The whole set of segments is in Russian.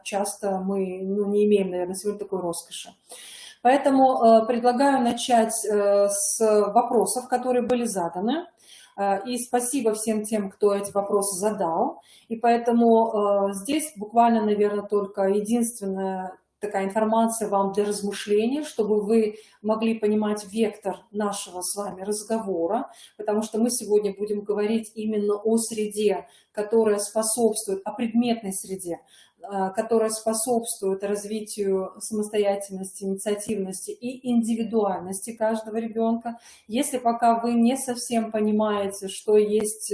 часто мы не имеем, наверное, сегодня такой роскоши. Поэтому предлагаю начать с вопросов, которые были заданы. И спасибо всем тем, кто эти вопросы задал. И поэтому здесь буквально, наверное, только единственная такая информация вам для размышления, чтобы вы могли понимать вектор нашего с вами разговора, потому что мы сегодня будем говорить именно о среде, которая способствует, о предметной среде, которая способствует развитию самостоятельности, инициативности и индивидуальности каждого ребенка. Если пока вы не совсем понимаете, что есть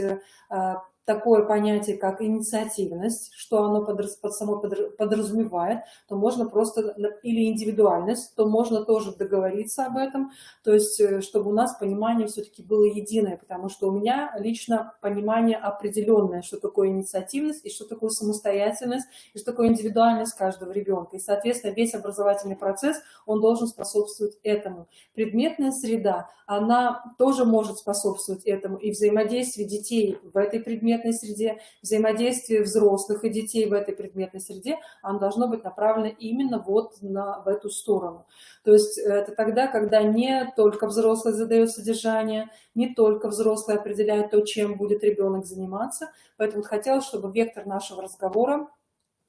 такое понятие, как инициативность, что оно подразумевает, то можно просто, или индивидуальность, то можно тоже договориться об этом, то есть чтобы у нас понимание все-таки было единое, потому что у меня лично понимание определенное, что такое инициативность и что такое самостоятельность, и что такое индивидуальность каждого ребенка. И, соответственно, весь образовательный процесс, он должен способствовать этому. Предметная среда, она тоже может способствовать этому, и взаимодействие детей в этой предметной среде, взаимодействие взрослых и детей в этой предметной среде, оно должно быть направлено именно вот в эту сторону. То есть это тогда, когда не только взрослый задает содержание, не только взрослый определяет то, чем будет ребенок заниматься. Поэтому хотелось, чтобы вектор нашего разговора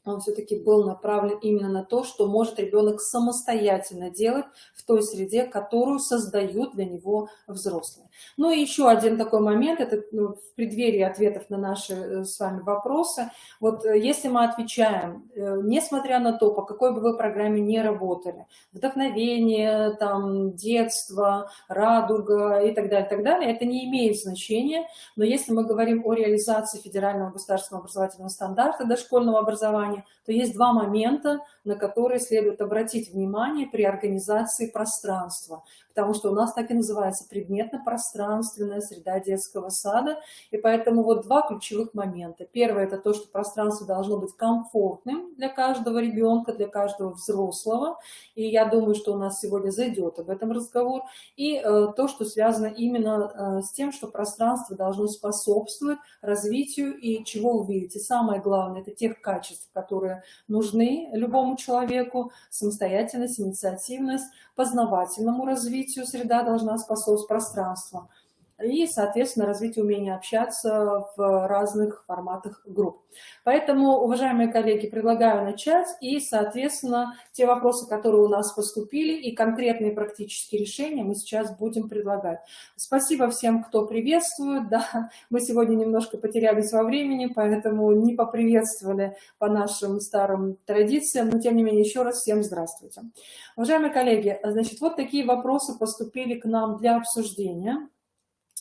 он все-таки был направлен именно на то, что может ребенок самостоятельно делать в той среде, которую создают для него взрослые. Ну и еще один такой момент, это в преддверии ответов на наши с вами вопросы. Вот если мы отвечаем, несмотря на то, по какой бы вы программе не работали, вдохновение, там, детство, радуга и так далее, это не имеет значения, но если мы говорим о реализации федерального государственного образовательного стандарта дошкольного образования, то есть два момента, на которые следует обратить внимание при организации пространства. Потому что у нас так и называется предметно-пространственная среда детского сада. И поэтому вот два ключевых момента. Первое – это то, что пространство должно быть комфортным для каждого ребенка, для каждого взрослого. И я думаю, что у нас сегодня зайдет об этом разговор. И то, что связано именно с тем, что пространство должно способствовать развитию. И чего вы видите? Самое главное – это тех качеств, которые нужны любому человеку. Самостоятельность, инициативность, познавательному развитию среда должна способствовать пространству. И, соответственно, развитие умения общаться в разных форматах групп. Поэтому, уважаемые коллеги, предлагаю начать. И, соответственно, те вопросы, которые у нас поступили, и конкретные практические решения мы сейчас будем предлагать. Спасибо всем, кто приветствует. Да, мы сегодня немножко потерялись во времени, поэтому не поприветствовали по нашим старым традициям. Но, тем не менее, еще раз всем здравствуйте. Уважаемые коллеги, значит, вот такие вопросы поступили к нам для обсуждения.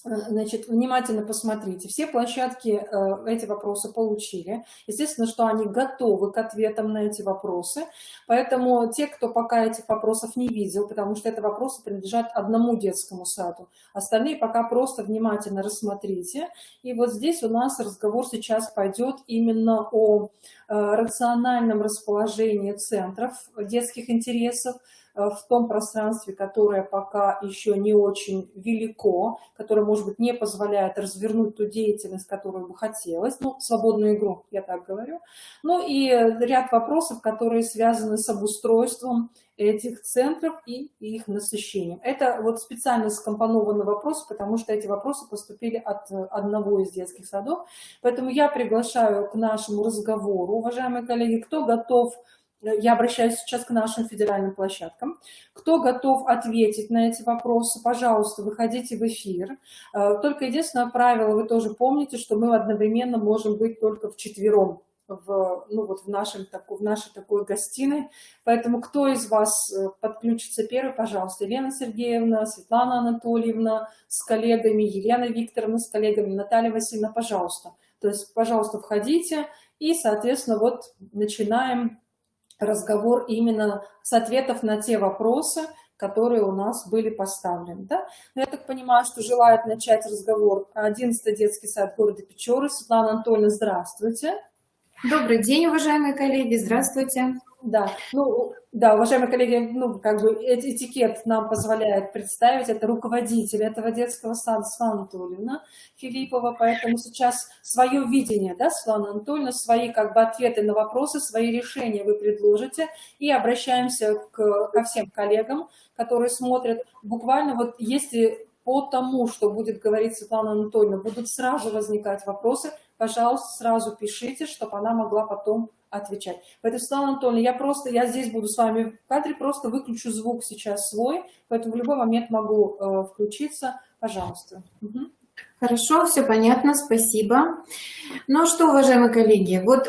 Значит, внимательно посмотрите. Все площадки эти вопросы получили. Естественно, что они готовы к ответам на эти вопросы. Поэтому те, кто пока этих вопросов не видел, потому что это вопросы принадлежат одному детскому саду, остальные пока просто внимательно рассмотрите. И вот здесь у нас разговор сейчас пойдет именно о рациональном расположении центров детских интересов в том пространстве, которое пока еще не очень велико, которое, может быть, не позволяет развернуть ту деятельность, которую бы хотелось, ну, свободную игру, я так говорю. Ну и ряд вопросов, которые связаны с обустройством этих центров и их насыщением. Это вот специально скомпонованный вопрос, потому что эти вопросы поступили от одного из детских садов. Поэтому я приглашаю к нашему разговору, уважаемые коллеги, кто готов. Я обращаюсь сейчас к нашим федеральным площадкам. Кто готов ответить на эти вопросы, пожалуйста, выходите в эфир. Только единственное правило, вы тоже помните, что мы одновременно можем быть только вчетвером в нашей такой гостиной. Поэтому кто из вас подключится первый, пожалуйста. Елена Сергеевна, Светлана Анатольевна с коллегами, Елена Викторовна с коллегами, Наталья Васильевна, пожалуйста. То есть, пожалуйста, входите и, соответственно, вот начинаем разговор именно с ответов на те вопросы, которые у нас были поставлены. Да? Но я так понимаю, что желает начать разговор 11-й детский сад города Печоры. Светлана Анатольевна, здравствуйте. Добрый день, уважаемые коллеги, здравствуйте. Да, ну, да, уважаемые коллеги, ну, как бы этикет нам позволяет представить, это руководитель этого детского сада Светлана Анатольевна Филиппова, поэтому сейчас свое видение, да, Светлана Анатольевна, свои как бы ответы на вопросы, свои решения вы предложите, и обращаемся ко всем коллегам, которые смотрят. Буквально вот если по тому, что будет говорить Светлана Анатольевна, будут сразу возникать вопросы, пожалуйста, сразу пишите, чтобы она могла потом отвечать. Поэтому, Светлана Анатольевна, я здесь буду с вами в кадре, просто выключу звук сейчас свой, поэтому в любой момент могу включиться. Пожалуйста. Угу. Хорошо, все понятно, спасибо. Ну что, уважаемые коллеги, вот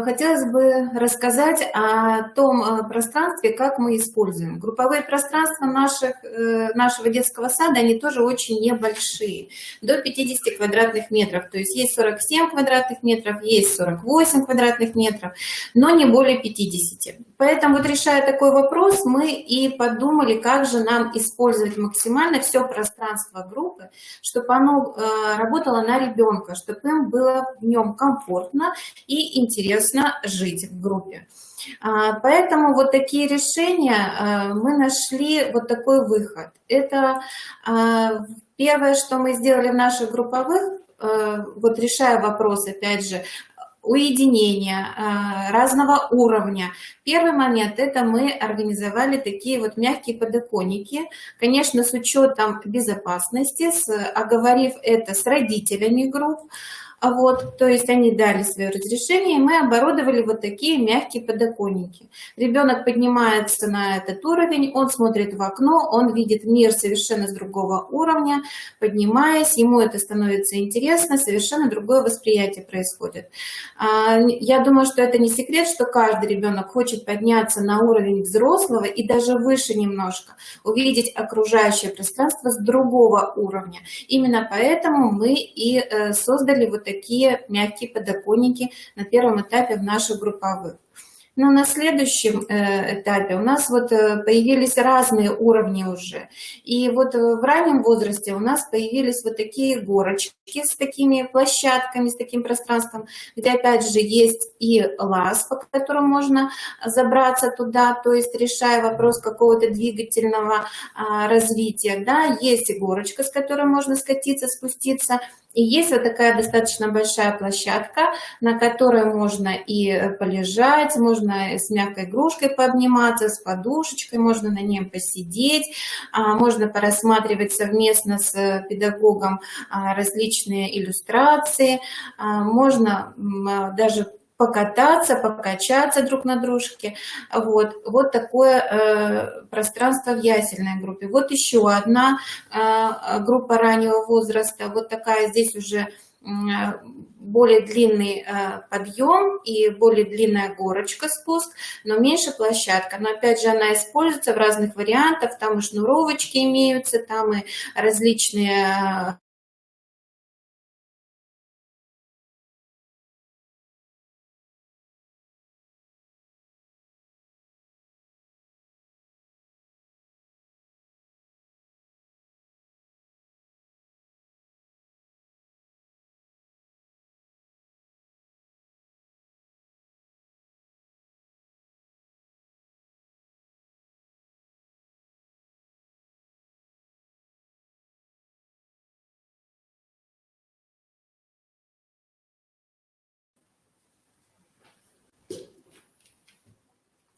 хотелось бы рассказать о том пространстве, как мы используем. Групповые пространства нашего детского сада, они тоже очень небольшие, до 50 квадратных метров. То есть есть 47 квадратных метров, есть 48 квадратных метров, но не более 50. Поэтому вот решая такой вопрос, мы и подумали, как же нам использовать максимально все пространство группы, чтобы оно работало на ребенка, чтобы им было в нем комфортно и интересно жить в группе. Поэтому вот такие решения мы нашли, вот такой выход. Это первое, что мы сделали в наших групповых, вот решая вопрос, опять же, уединения разного уровня. Первый момент – это мы организовали такие вот мягкие подоконники, конечно, с учетом безопасности, оговорив это с родителями групп. Вот, то есть они дали свое разрешение, и мы оборудовали вот такие мягкие подоконники. Ребенок поднимается на этот уровень, он смотрит в окно, он видит мир совершенно с другого уровня, поднимаясь, ему это становится интересно, совершенно другое восприятие происходит. Я думаю, что это не секрет, что каждый ребенок хочет подняться на уровень взрослого и даже выше немножко, увидеть окружающее пространство с другого уровня. Именно поэтому мы и создали вот такие мягкие подоконники на первом этапе в наших групповых. Но на следующем этапе у нас вот появились разные уровни уже. И вот в раннем возрасте у нас появились вот такие горочки с такими площадками, с таким пространством, где опять же есть и лаз, по которому можно забраться туда, то есть решая вопрос какого-то двигательного развития. Да? Есть и горочка, с которой можно скатиться, спуститься. И есть вот такая достаточно большая площадка, на которой можно и полежать, можно с мягкой игрушкой пообниматься, с подушечкой, можно на ней посидеть, можно порассматривать совместно с педагогом различные иллюстрации, можно даже покататься, покачаться друг на дружке. Вот такое пространство в ясельной группе. Вот еще одна группа раннего возраста. Вот такая здесь уже более длинный подъем и более длинная горочка, спуск, но меньше площадка. Но опять же она используется в разных вариантах. Там и шнуровочки имеются, там и различные...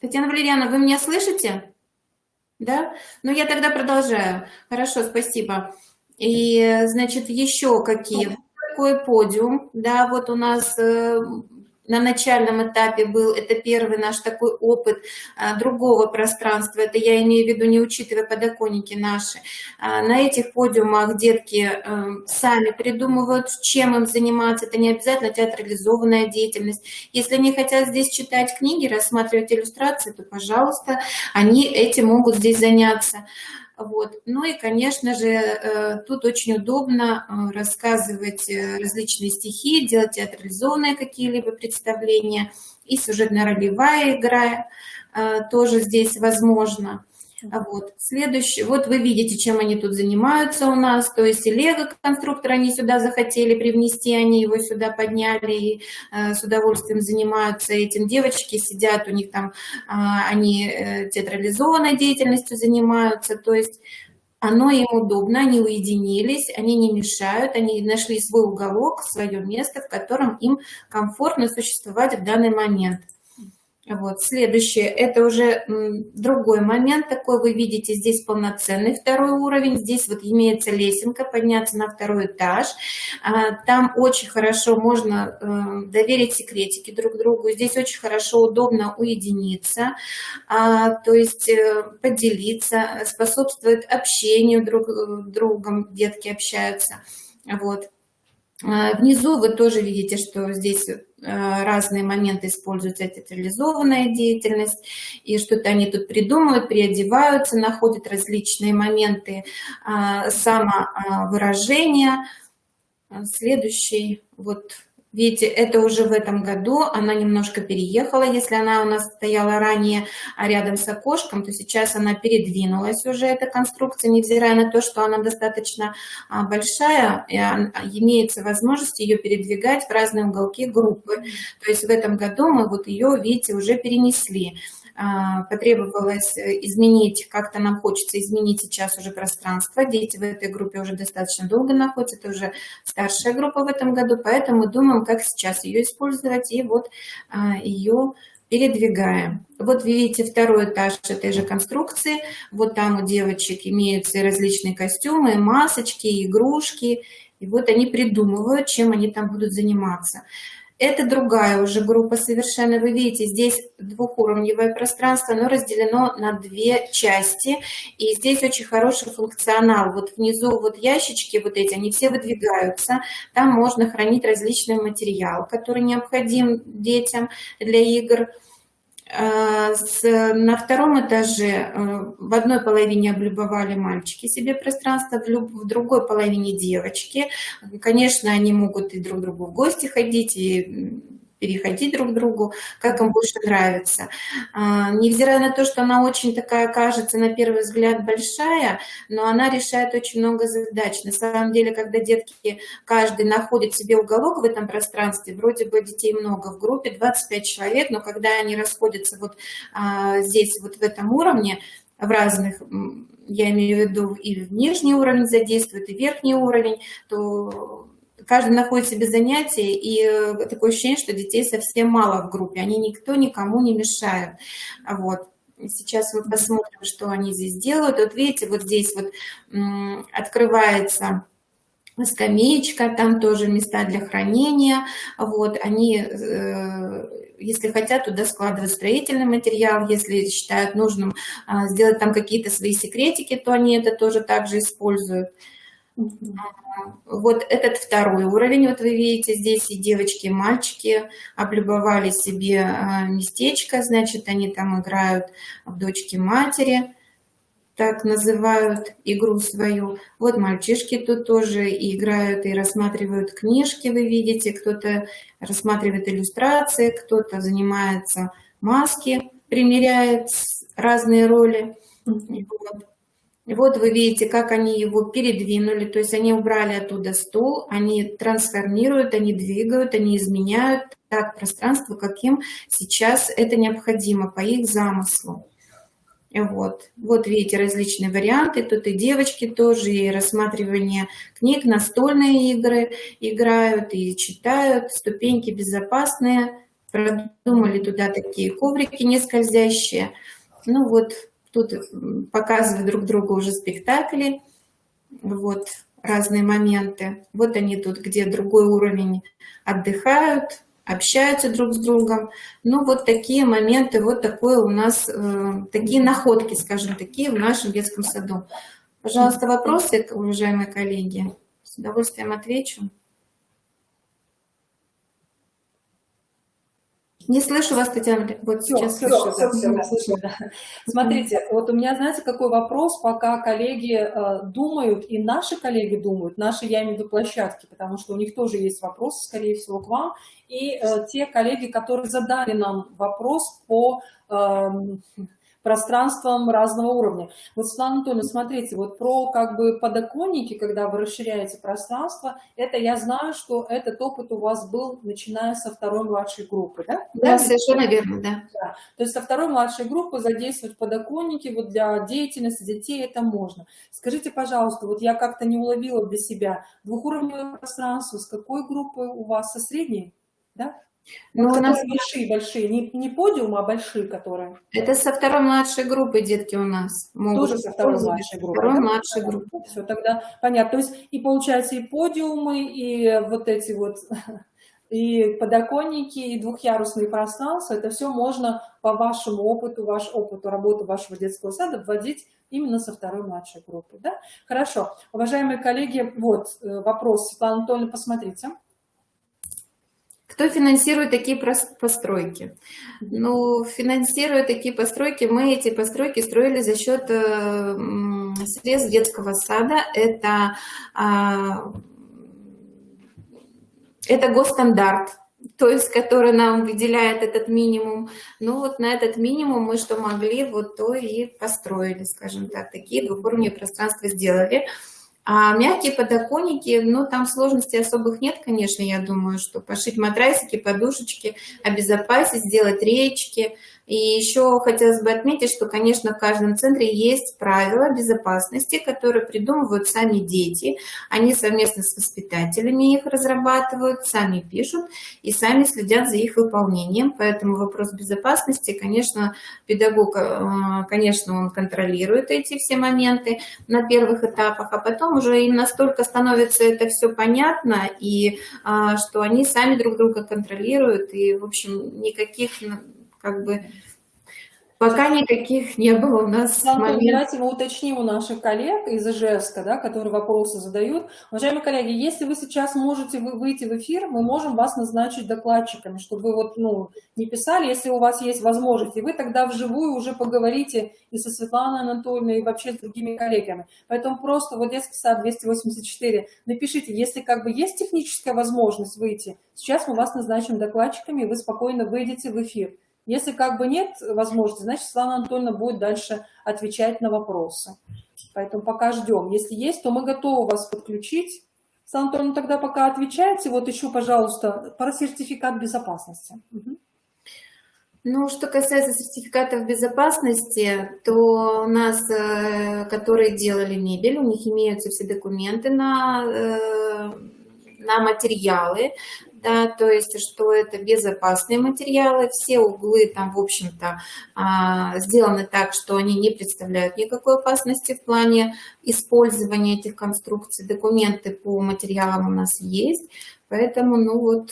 Татьяна Валерьяновна, вы меня слышите? Да? Ну, я тогда продолжаю. Хорошо, спасибо. И, значит, еще какие? Такой подиум, да, вот у нас на начальном этапе был, это первый наш такой опыт другого пространства, это я имею в виду, не учитывая подоконники наши. На этих подиумах детки сами придумывают, чем им заниматься, это не обязательно театрализованная деятельность. Если они хотят здесь читать книги, рассматривать иллюстрации, то, пожалуйста, они этим могут здесь заняться. Вот. Ну и, конечно же, тут очень удобно рассказывать различные стихи, делать театрализованные какие-либо представления, и сюжетно-ролевая игра тоже здесь возможна. Вот. Следующий, вот вы видите, чем они тут занимаются у нас, то есть и лего-конструктор они сюда захотели привнести, они его сюда подняли и с удовольствием занимаются этим. Девочки сидят, у них там, они театрализованной деятельностью занимаются, то есть оно им удобно, они уединились, они не мешают, они нашли свой уголок, свое место, в котором им комфортно существовать в данный момент. Вот. Следующее, это уже другой момент такой, вы видите, здесь полноценный второй уровень, здесь вот имеется лесенка, подняться на второй этаж, там очень хорошо можно доверить секретики друг другу, здесь очень хорошо, удобно уединиться, то есть поделиться, способствует общению друг с другом, детки общаются, вот. Внизу вы тоже видите, что здесь разные моменты используются, театрализованная деятельность, и что-то они тут придумывают, переодеваются, находят различные моменты самовыражения. Следующий, вот видите, это уже в этом году, она немножко переехала, если она у нас стояла ранее рядом с окошком, то сейчас она передвинулась уже, эта конструкция, невзирая на то, что она достаточно большая, имеется возможность ее передвигать в разные уголки группы. То есть в этом году мы вот ее, видите, уже перенесли. Потребовалось изменить, как-то нам хочется изменить сейчас уже пространство. Дети в этой группе уже достаточно долго находятся, это уже старшая группа в этом году, поэтому думаем, как сейчас ее использовать, и вот ее передвигаем. Вот вы видите второй этаж этой же конструкции, вот там у девочек имеются различные костюмы, масочки, игрушки, и вот они придумывают, чем они там будут заниматься. Это другая уже группа совершенно. Вы видите, здесь двухуровневое пространство, оно разделено на две части. И здесь очень хороший функционал. Вот внизу вот ящички вот эти, они все выдвигаются. Там можно хранить различный материал, который необходим детям для игр. На втором этаже в одной половине облюбовали мальчики себе пространство, в другой половине девочки. Конечно, они могут и друг к другу в гости ходить, и переходить друг к другу, как им больше нравится. Невзирая на то, что она очень такая, кажется, на первый взгляд большая, но она решает очень много задач. На самом деле, когда детки, каждый находит себе уголок в этом пространстве, вроде бы детей много в группе, 25 человек, но когда они расходятся вот здесь, вот в этом уровне, в разных, я имею в виду и в нижний уровень задействует, и верхний уровень, то каждый находит себе занятие, и такое ощущение, что детей совсем мало в группе, они никто никому не мешают. Вот. Сейчас мы посмотрим, что они здесь делают. Вот видите, вот здесь вот открывается скамеечка, там тоже места для хранения. Вот, они, если хотят, туда складывать строительный материал, если считают нужным сделать там какие-то свои секретики, то они это тоже также используют. Вот этот второй уровень, вот вы видите, здесь и девочки, и мальчики облюбовали себе местечко, значит, они там играют в дочки-матери, так называют игру свою. Вот мальчишки тут тоже играют и рассматривают книжки, вы видите, кто-то рассматривает иллюстрации, кто-то занимается маски, примеряет разные роли. Вот вы видите, как они его передвинули, то есть они убрали оттуда стул, они трансформируют, они двигают, они изменяют так пространство, каким сейчас это необходимо по их замыслу. Вот видите различные варианты, тут и девочки тоже, и рассматривание книг, настольные игры играют и читают, ступеньки безопасные, продумали туда такие коврики не скользящие. Ну вот. Тут показывают друг другу уже спектакли, вот разные моменты. Вот они тут, где другой уровень, отдыхают, общаются друг с другом. Ну вот такие моменты, вот такое у нас, такие находки, скажем, такие в нашем детском саду. Пожалуйста, вопросы, уважаемые коллеги? С удовольствием отвечу. Не слышу вас, Татьяна. Вот сейчас слышу. Слышу, да. Смотрите, вот у меня, знаете, какой вопрос, пока коллеги думают, и наши коллеги думают, наши, я имею в виду, площадки, потому что у них тоже есть вопросы, скорее всего, к вам, и те коллеги, которые задали нам вопрос по пространством разного уровня. Вот, Светлана Анатольевна, смотрите, вот про как бы подоконники, когда вы расширяете пространство, это я знаю, что этот опыт у вас был, начиная со второй младшей группы, да? Да, совершенно верно, да. Да. То есть со второй младшей группы задействовать подоконники вот для деятельности детей это можно. Скажите, пожалуйста, вот я как-то не уловила для себя двухуровневое пространство, с какой группы у вас, со средней, да? Ну, Вот у нас большие, не подиум, а большие, которые. это со второй младшей группы детки у нас могут Тоже со второй использовать. младшей группы, Второй да? младшей группы. Все, тогда понятно. То есть и получается и подиумы, и вот эти вот, и подоконники, и двухъярусные пространства, это все можно по вашему опыту, ваш опыт работы вашего детского сада вводить именно со второй младшей группы, да? Хорошо. Уважаемые коллеги, вот вопрос, Светлана Анатольевна, посмотрите. Кто финансирует такие постройки? Ну, финансируя такие постройки, мы эти постройки строили за счет средств детского сада. Это госстандарт, то есть который нам выделяет этот минимум. Ну вот на этот минимум мы что могли, вот то и построили, скажем так, такие двухуровневые пространства сделали. А мягкие подоконники, ну, там сложностей особых нет, конечно, я думаю, что пошить матрасики, подушечки, обезопасить, сделать речки. И еще хотелось бы отметить, что, конечно, в каждом центре есть правила безопасности, которые придумывают сами дети. Они совместно с воспитателями их разрабатывают, сами пишут и сами следят за их выполнением. Поэтому вопрос безопасности, конечно, педагог, конечно, он контролирует эти все моменты на первых этапах, а потом уже им настолько становится это все понятно, и что они сами друг друга контролируют, и, в общем, никаких, как бы, пока никаких не было у нас моментов. Давайте мы уточним у наших коллег из Ижевска, да, которые вопросы задают. Уважаемые коллеги, если вы сейчас можете выйти в эфир, мы можем вас назначить докладчиками, чтобы вы вот, ну, не писали, если у вас есть возможность, и вы тогда вживую уже поговорите и со Светланой Анатольевной, и вообще с другими коллегами. Поэтому просто вот детский сад 284 напишите, если как бы есть техническая возможность выйти, сейчас мы вас назначим докладчиками, и вы спокойно выйдете в эфир. Если как бы нет возможности, значит, Светлана Анатольевна будет дальше отвечать на вопросы. Поэтому пока ждем. Если есть, то мы готовы вас подключить. Светлана Анатольевна, тогда пока отвечайте. Вот еще, пожалуйста, про сертификат безопасности. Угу. Ну, что касается сертификатов безопасности, то у нас, которые делали мебель, у них имеются все документы на материалы, да, то есть, что это безопасные материалы, все углы там, в общем-то, сделаны так, что они не представляют никакой опасности в плане использования этих конструкций. Документы по материалам у нас есть, поэтому, ну вот,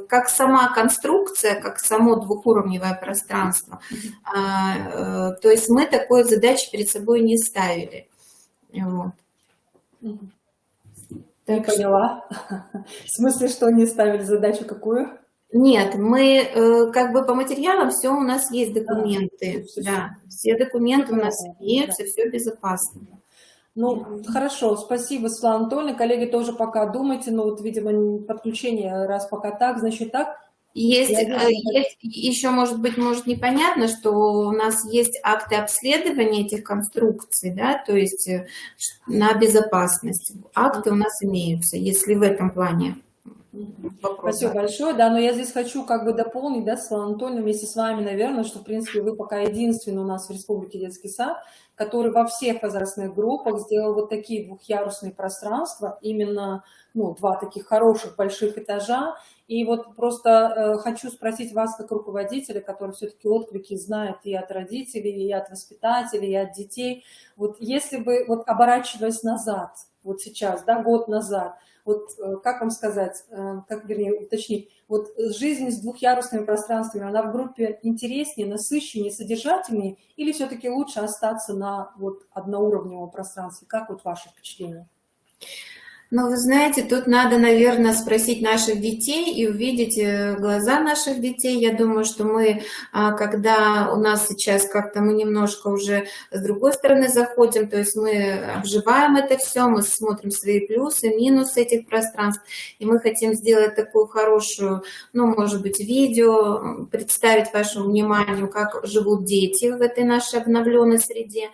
как сама конструкция, как само двухуровневое пространство, то есть мы такой задачи перед собой не ставили. Вот. Не поняла. В смысле, что не ставили задачу какую? Нет, мы как бы по материалам все у нас есть документы. Да, все документы у нас имеются, все безопасно. Ну, хорошо, спасибо, Светлана Анатольевна. Коллеги, тоже пока думайте, ну вот, видимо, подключение, раз пока так, значит так. Есть еще, может быть, непонятно, что у нас есть акты обследования этих конструкций, да, то есть на безопасность. Акты у нас имеются, если в этом плане. Вопрос. Спасибо большое, да, но я здесь хочу как бы дополнить, да, Светлана Анатольевна, вместе с вами, наверное, что, в принципе, вы пока единственный у нас в Республике детский сад, который во всех возрастных группах сделал вот такие двухъярусные пространства, именно, ну, два таких хороших больших этажа. И вот просто хочу спросить вас, как руководителя, который все-таки отклики знает и от родителей, и от воспитателей, и от детей. Вот если бы, вот оборачиваясь назад, вот сейчас, да, год назад, вот как вам сказать, как, вернее, уточнить, вот жизнь с двухъярусными пространствами, она в группе интереснее, насыщеннее, содержательнее, или все-таки лучше остаться на вот одноуровневом пространстве? Как вот ваше впечатление? Ну, вы знаете, тут надо, наверное, спросить наших детей и увидеть глаза наших детей. Я думаю, что мы, когда у нас сейчас как-то мы немножко уже с другой стороны заходим, то есть мы обживаем это все, мы смотрим свои плюсы, минусы этих пространств, и мы хотим сделать такую хорошую, ну, может быть, видео, представить вашему вниманию, как живут дети в этой нашей обновленной среде.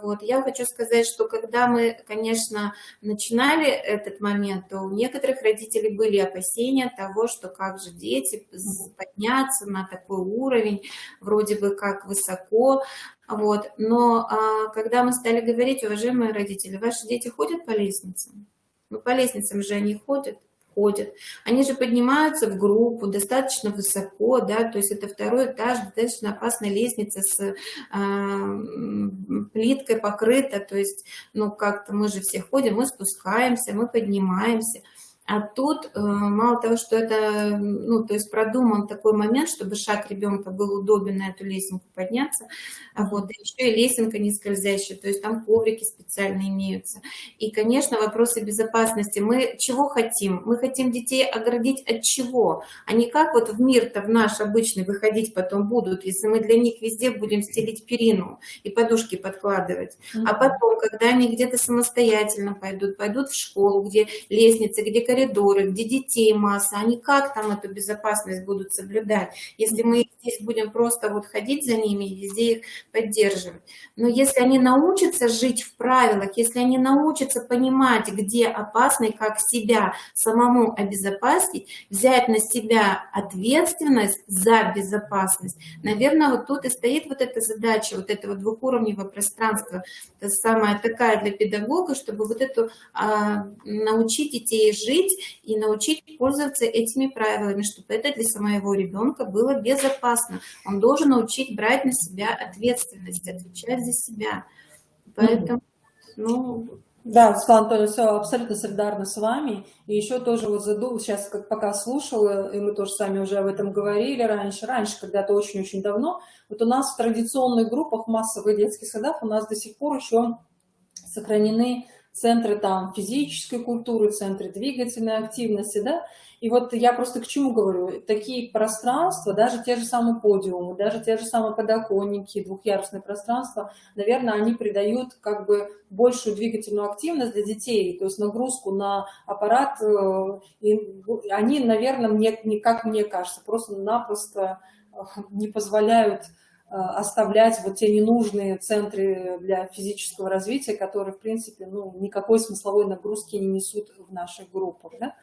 Вот. Я хочу сказать, что когда мы, конечно, начинали этот момент, то у некоторых родителей были опасения того, что как же дети подняться на такой уровень, вроде бы как высоко. Вот. Но когда мы стали говорить, уважаемые родители, ваши дети ходят по лестницам? Ну, по лестницам же они ходят. Они же поднимаются в группу достаточно высоко, да, то есть это второй этаж, достаточно опасная лестница с плиткой покрыта, то есть, ну, как-то мы же все ходим, мы спускаемся, мы поднимаемся. А тут мало того, что это, ну, то есть продуман такой момент, чтобы шаг ребенка был удобен на эту лесенку подняться, вот, да еще и лесенка не скользящая, то есть там коврики специально имеются. И, конечно, вопросы безопасности. Мы чего хотим? Мы хотим детей оградить от чего? Они как вот в мир-то в наш обычный выходить потом будут, если мы для них везде будем стелить перину и подушки подкладывать. А потом, когда они где-то самостоятельно пойдут в школу, где лестницы, где коридоры, где детей масса, они как там эту безопасность будут соблюдать, если мы здесь будем просто вот ходить за ними и везде их поддерживать. Но если они научатся жить в правилах, если они научатся понимать, где опасно и как себя самому обезопасить, взять на себя ответственность за безопасность, наверное, вот тут и стоит вот эта задача, вот этого двухуровневого пространства, это самая такая для педагога, чтобы вот эту научить детей жить и научить пользоваться этими правилами, чтобы это для самого ребенка было безопасно. Он должен научить брать на себя ответственность, отвечать за себя. Поэтому, ну... Да, Светлана Анатольевна, все абсолютно солидарна с вами. И еще тоже вот задумал, сейчас как пока слушала, и мы тоже с вами уже об этом говорили раньше, когда-то очень-очень давно, вот у нас в традиционных группах, в массовых детских садах у нас до сих пор еще сохранены центры там физической культуры, центры двигательной активности, да, и вот я просто к чему говорю, такие пространства, даже те же самые подиумы, даже те же самые подоконники, двухъярусные пространства, наверное, они придают как бы большую двигательную активность для детей, то есть нагрузку на аппарат, и они, наверное, как мне кажется, просто-напросто не позволяют оставлять вот те ненужные центры для физического развития, которые, в принципе, ну, никакой смысловой нагрузки не несут в наших группах. Да?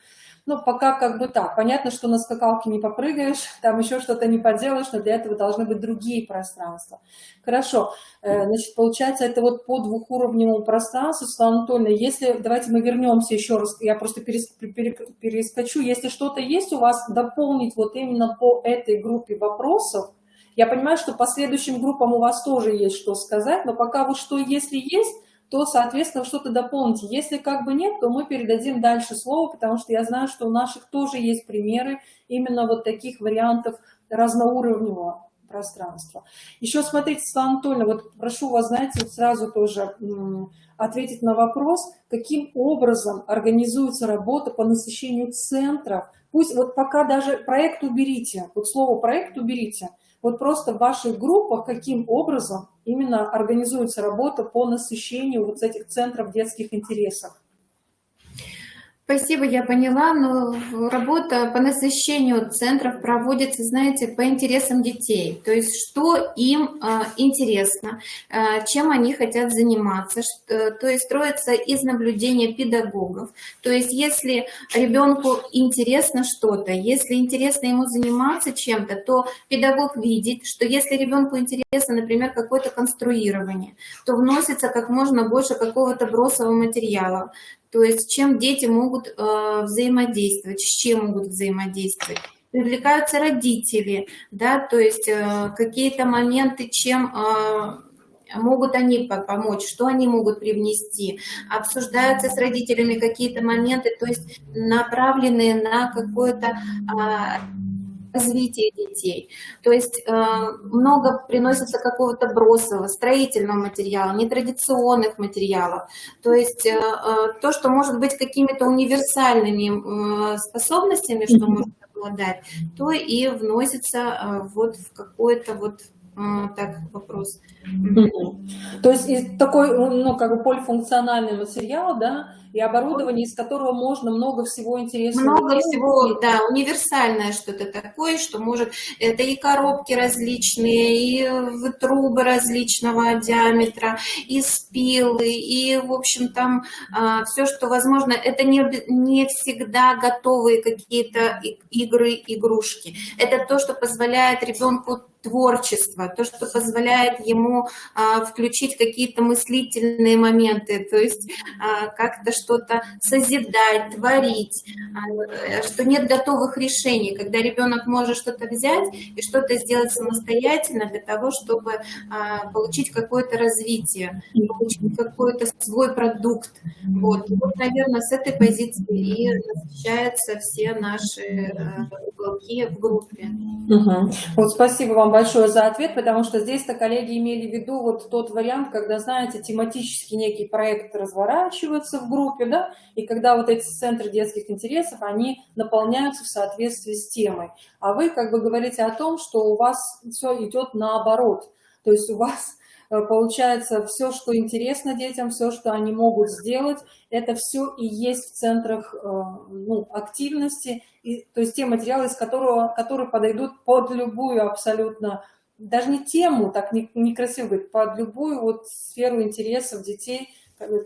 Ну, пока как бы так. Понятно, что на скакалке не попрыгаешь, там еще что-то не поделаешь, но для этого должны быть другие пространства. Хорошо. Значит, получается, это вот по двухуровневому пространству, Светлана Анатольевна, если, давайте мы вернемся еще раз, я просто перескочу, если что-то есть у вас, дополнить вот именно по этой группе вопросов. Я понимаю, что по следующим группам у вас тоже есть что сказать, но пока вот что, если есть, то, соответственно, что-то дополните. Если как бы нет, то мы передадим дальше слово, потому что я знаю, что у наших тоже есть примеры именно вот таких вариантов разноуровневого пространства. Еще смотрите, Светлана Анатольевна, вот прошу вас, знаете, вот сразу тоже ответить на вопрос, каким образом организуется работа по насыщению центров. Пусть вот пока даже проект уберите, вот слово проект уберите, вот просто в ваших группах каким образом именно организуется работа по насыщению вот этих центров детских интересов? Спасибо, я поняла, но работа по насыщению центров проводится, знаете, по интересам детей. То есть, что им интересно, чем они хотят заниматься, то есть строится из наблюдения педагогов. То есть, если ребенку интересно что-то, если интересно ему заниматься чем-то, то педагог видит, что если ребенку интересно, например, какое-то конструирование, то вносится как можно больше какого-то бросового материала. То есть чем дети могут взаимодействовать, с чем могут взаимодействовать. Привлекаются родители, да, то есть какие-то моменты, чем могут они помочь, что они могут привнести. Обсуждаются с родителями какие-то моменты, то есть направленные на какое-то развития детей. То есть много приносится какого-то бросового, строительного материала, нетрадиционных материалов. То есть то, что может быть какими-то универсальными способностями, что может обладать, то и вносится вот в какой-то вот так вопрос. То есть такой, ну, как бы полифункциональный материал, да, и оборудование, из которого можно много всего интересного Много делать. всего, да, универсальное что-то такое, что может, это и коробки различные, и трубы различного диаметра, и спилы, и, в общем, там все, что возможно. Это не всегда готовые какие-то игры, игрушки. Это то, что позволяет ребенку творчество, то, что позволяет ему включить какие-то мыслительные моменты, то есть как-то что-то созидать, творить, что нет готовых решений, когда ребенок может что-то взять и что-то сделать самостоятельно для того, чтобы получить какое-то развитие, получить какой-то свой продукт. Вот, наверное, с этой позиции и насыщаются все наши уголки в группе. Вот спасибо вам большое за ответ, потому что здесь-то коллеги имели в виду вот тот вариант, когда, знаете, тематический некий проект разворачивается в группе, да, и когда вот эти центры детских интересов, они наполняются в соответствии с темой. А вы как бы говорите о том, что у вас все идет наоборот, то есть у вас получается все, что интересно детям, все, что они могут сделать, это все и есть в центрах ну, активности, и, то есть те материалы, которые подойдут под любую абсолютно, даже не тему, так некрасиво говорить, под любую вот сферу интересов детей,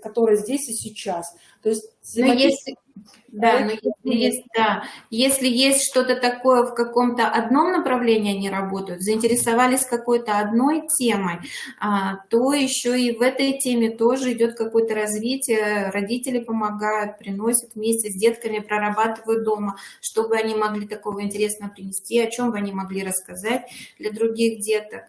которые здесь и сейчас. То есть если есть что-то такое в каком-то одном направлении они работают, заинтересовались какой-то одной темой, то еще и в этой теме тоже идет какое-то развитие, родители помогают, приносят вместе с детками, прорабатывают дома, чтобы они могли такого интересного принести, о чем бы они могли рассказать для других деток.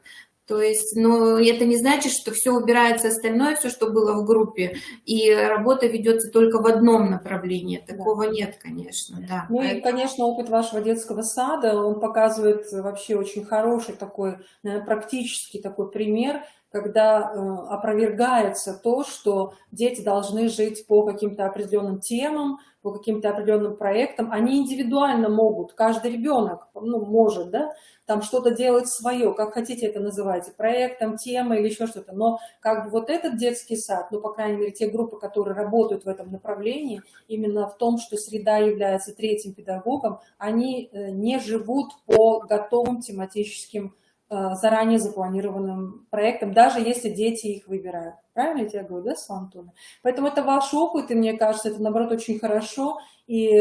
То есть, но это не значит, что все убирается остальное, все, что было в группе, и работа ведется только в одном направлении. Такого нет, конечно. Да. Ну и, конечно, опыт вашего детского сада, он показывает вообще очень хороший такой, наверное, практический такой пример, когда опровергается то, что дети должны жить по каким-то определенным темам, по каким-то определенным проектам. Они индивидуально могут, каждый ребенок может, да, там что-то делать свое, как хотите это называйте, проектом, темой или еще что-то. Но как бы вот этот детский сад, ну, по крайней мере, те группы, которые работают в этом направлении, именно в том, что среда является третьим педагогом, они не живут по готовым тематическим заранее запланированным проектом, даже если дети их выбирают. Правильно я тебе говорю, да, Светлана Анатольевна? Поэтому это ваш опыт, и мне кажется, это, наоборот, очень хорошо. И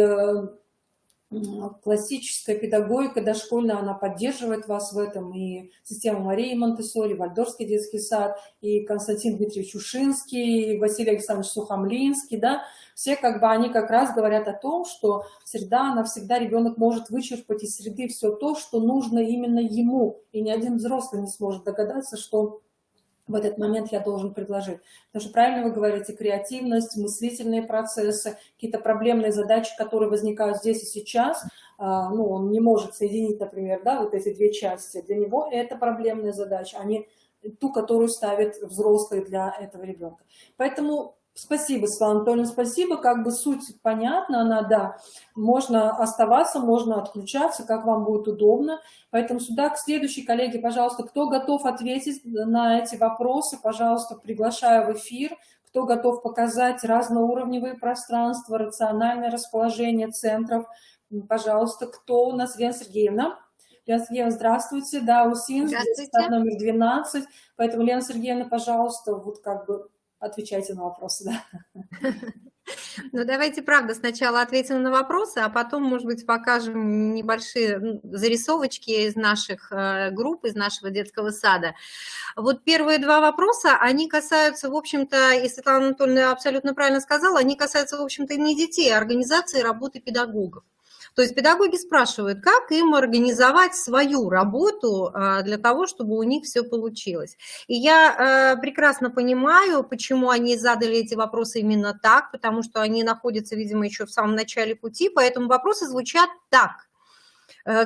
классическая педагогика дошкольная, она поддерживает вас в этом. И система Марии Монтессори, Вальдорфский детский сад, и Константин Дмитриевич Ушинский, и Василий Александрович Сухомлинский, да, все как бы они как раз говорят о том, что среда, она всегда, ребенок может вычерпать из среды все то, что нужно именно ему, и ни один взрослый не сможет догадаться, что в этот момент я должен предложить. Потому что правильно вы говорите, креативность, мыслительные процессы, какие-то проблемные задачи, которые возникают здесь и сейчас, ну, он не может соединить, например, да, вот эти две части. Для него это проблемная задача, а не ту, которую ставит взрослый для этого ребенка. Поэтому спасибо, Светлана Анатольевна, спасибо, как бы суть понятна, она, да, можно оставаться, можно отключаться, как вам будет удобно. Поэтому сюда к следующей коллеге, пожалуйста, кто готов ответить на эти вопросы, пожалуйста, приглашаю в эфир. Кто готов показать разноуровневые пространства, рациональное расположение центров, пожалуйста, кто у нас? Лена Сергеевна. Лена Сергеевна, здравствуйте. Да, УСИН, номер 12. Поэтому, Лена Сергеевна, пожалуйста, вот как бы отвечайте на вопросы, да. Ну, давайте, правда, сначала ответим на вопросы, а потом, может быть, покажем небольшие зарисовочки из наших групп, из нашего детского сада. Вот первые два вопроса, они касаются, в общем-то, и Светлана Анатольевна абсолютно правильно сказала, они касаются, в общем-то, не детей, а организации работы педагогов. То есть педагоги спрашивают, как им организовать свою работу для того, чтобы у них все получилось. И я прекрасно понимаю, почему они задали эти вопросы именно так, потому что они находятся, видимо, еще в самом начале пути, поэтому вопросы звучат так.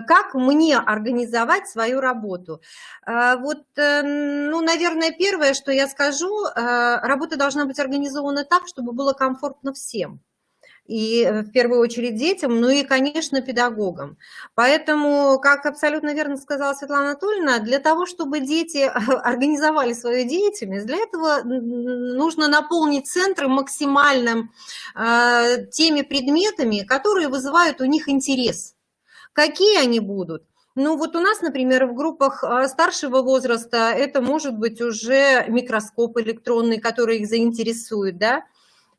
как мне организовать свою работу. Вот, ну, наверное, первое, что я скажу, работа должна быть организована так, чтобы было комфортно всем. И в первую очередь детям, ну и, конечно, педагогам. Поэтому, как абсолютно верно сказала Светлана Анатольевна, для того, чтобы дети организовали свою деятельность, для этого нужно наполнить центры максимальным теми предметами, которые вызывают у них интерес. Какие они будут? Ну вот у нас, например, в группах старшего возраста это может быть уже микроскоп электронный, который их заинтересует, да,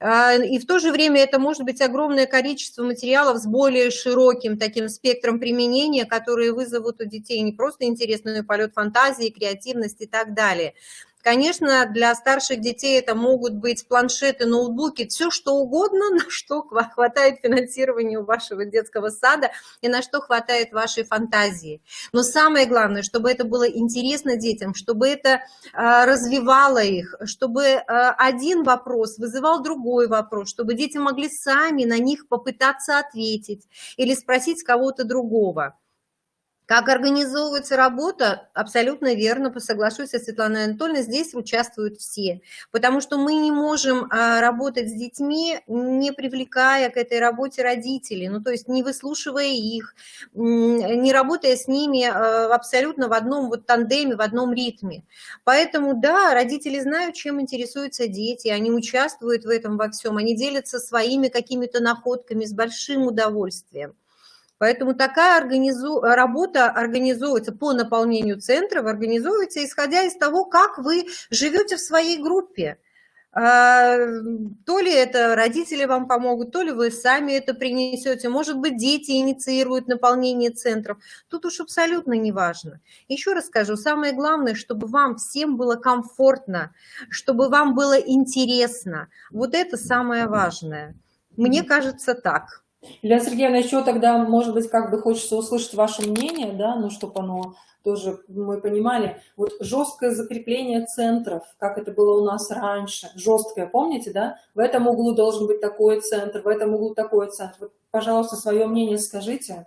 и в то же время это может быть огромное количество материалов с более широким таким спектром применения, которые вызовут у детей не просто интерес, но и полет фантазии, креативность и так далее. Конечно, для старших детей это могут быть планшеты, ноутбуки, все что угодно, на что хватает финансирования у вашего детского сада и на что хватает вашей фантазии. Но самое главное, чтобы это было интересно детям, чтобы это развивало их, чтобы один вопрос вызывал другой вопрос, чтобы дети могли сами на них попытаться ответить или спросить кого-то другого. Как организовывается работа, абсолютно верно, соглашусь со Светланой Анатольевной, здесь участвуют все, потому что мы не можем работать с детьми, не привлекая к этой работе родителей, ну то есть не выслушивая их, не работая с ними абсолютно в одном вот тандеме, в одном ритме. Поэтому да, родители знают, чем интересуются дети, они участвуют в этом во всем, они делятся своими какими-то находками с большим удовольствием. Поэтому такая работа организовывается по наполнению центров, организовывается исходя из того, как вы живете в своей группе. То ли это родители вам помогут, то ли вы сами это принесете. Может быть, дети инициируют наполнение центров. Тут уж абсолютно не важно. Еще раз скажу, самое главное, чтобы вам всем было комфортно, чтобы вам было интересно. Вот это самое важное. Мне кажется, так. Илья Сергеевна, еще тогда, может быть, как бы хочется услышать ваше мнение, да, ну, чтобы оно тоже мы понимали. Вот жесткое закрепление центров, как это было у нас раньше, жесткое, помните, да? В этом углу должен быть такой центр, в этом углу такой центр. Вот, пожалуйста, свое мнение скажите.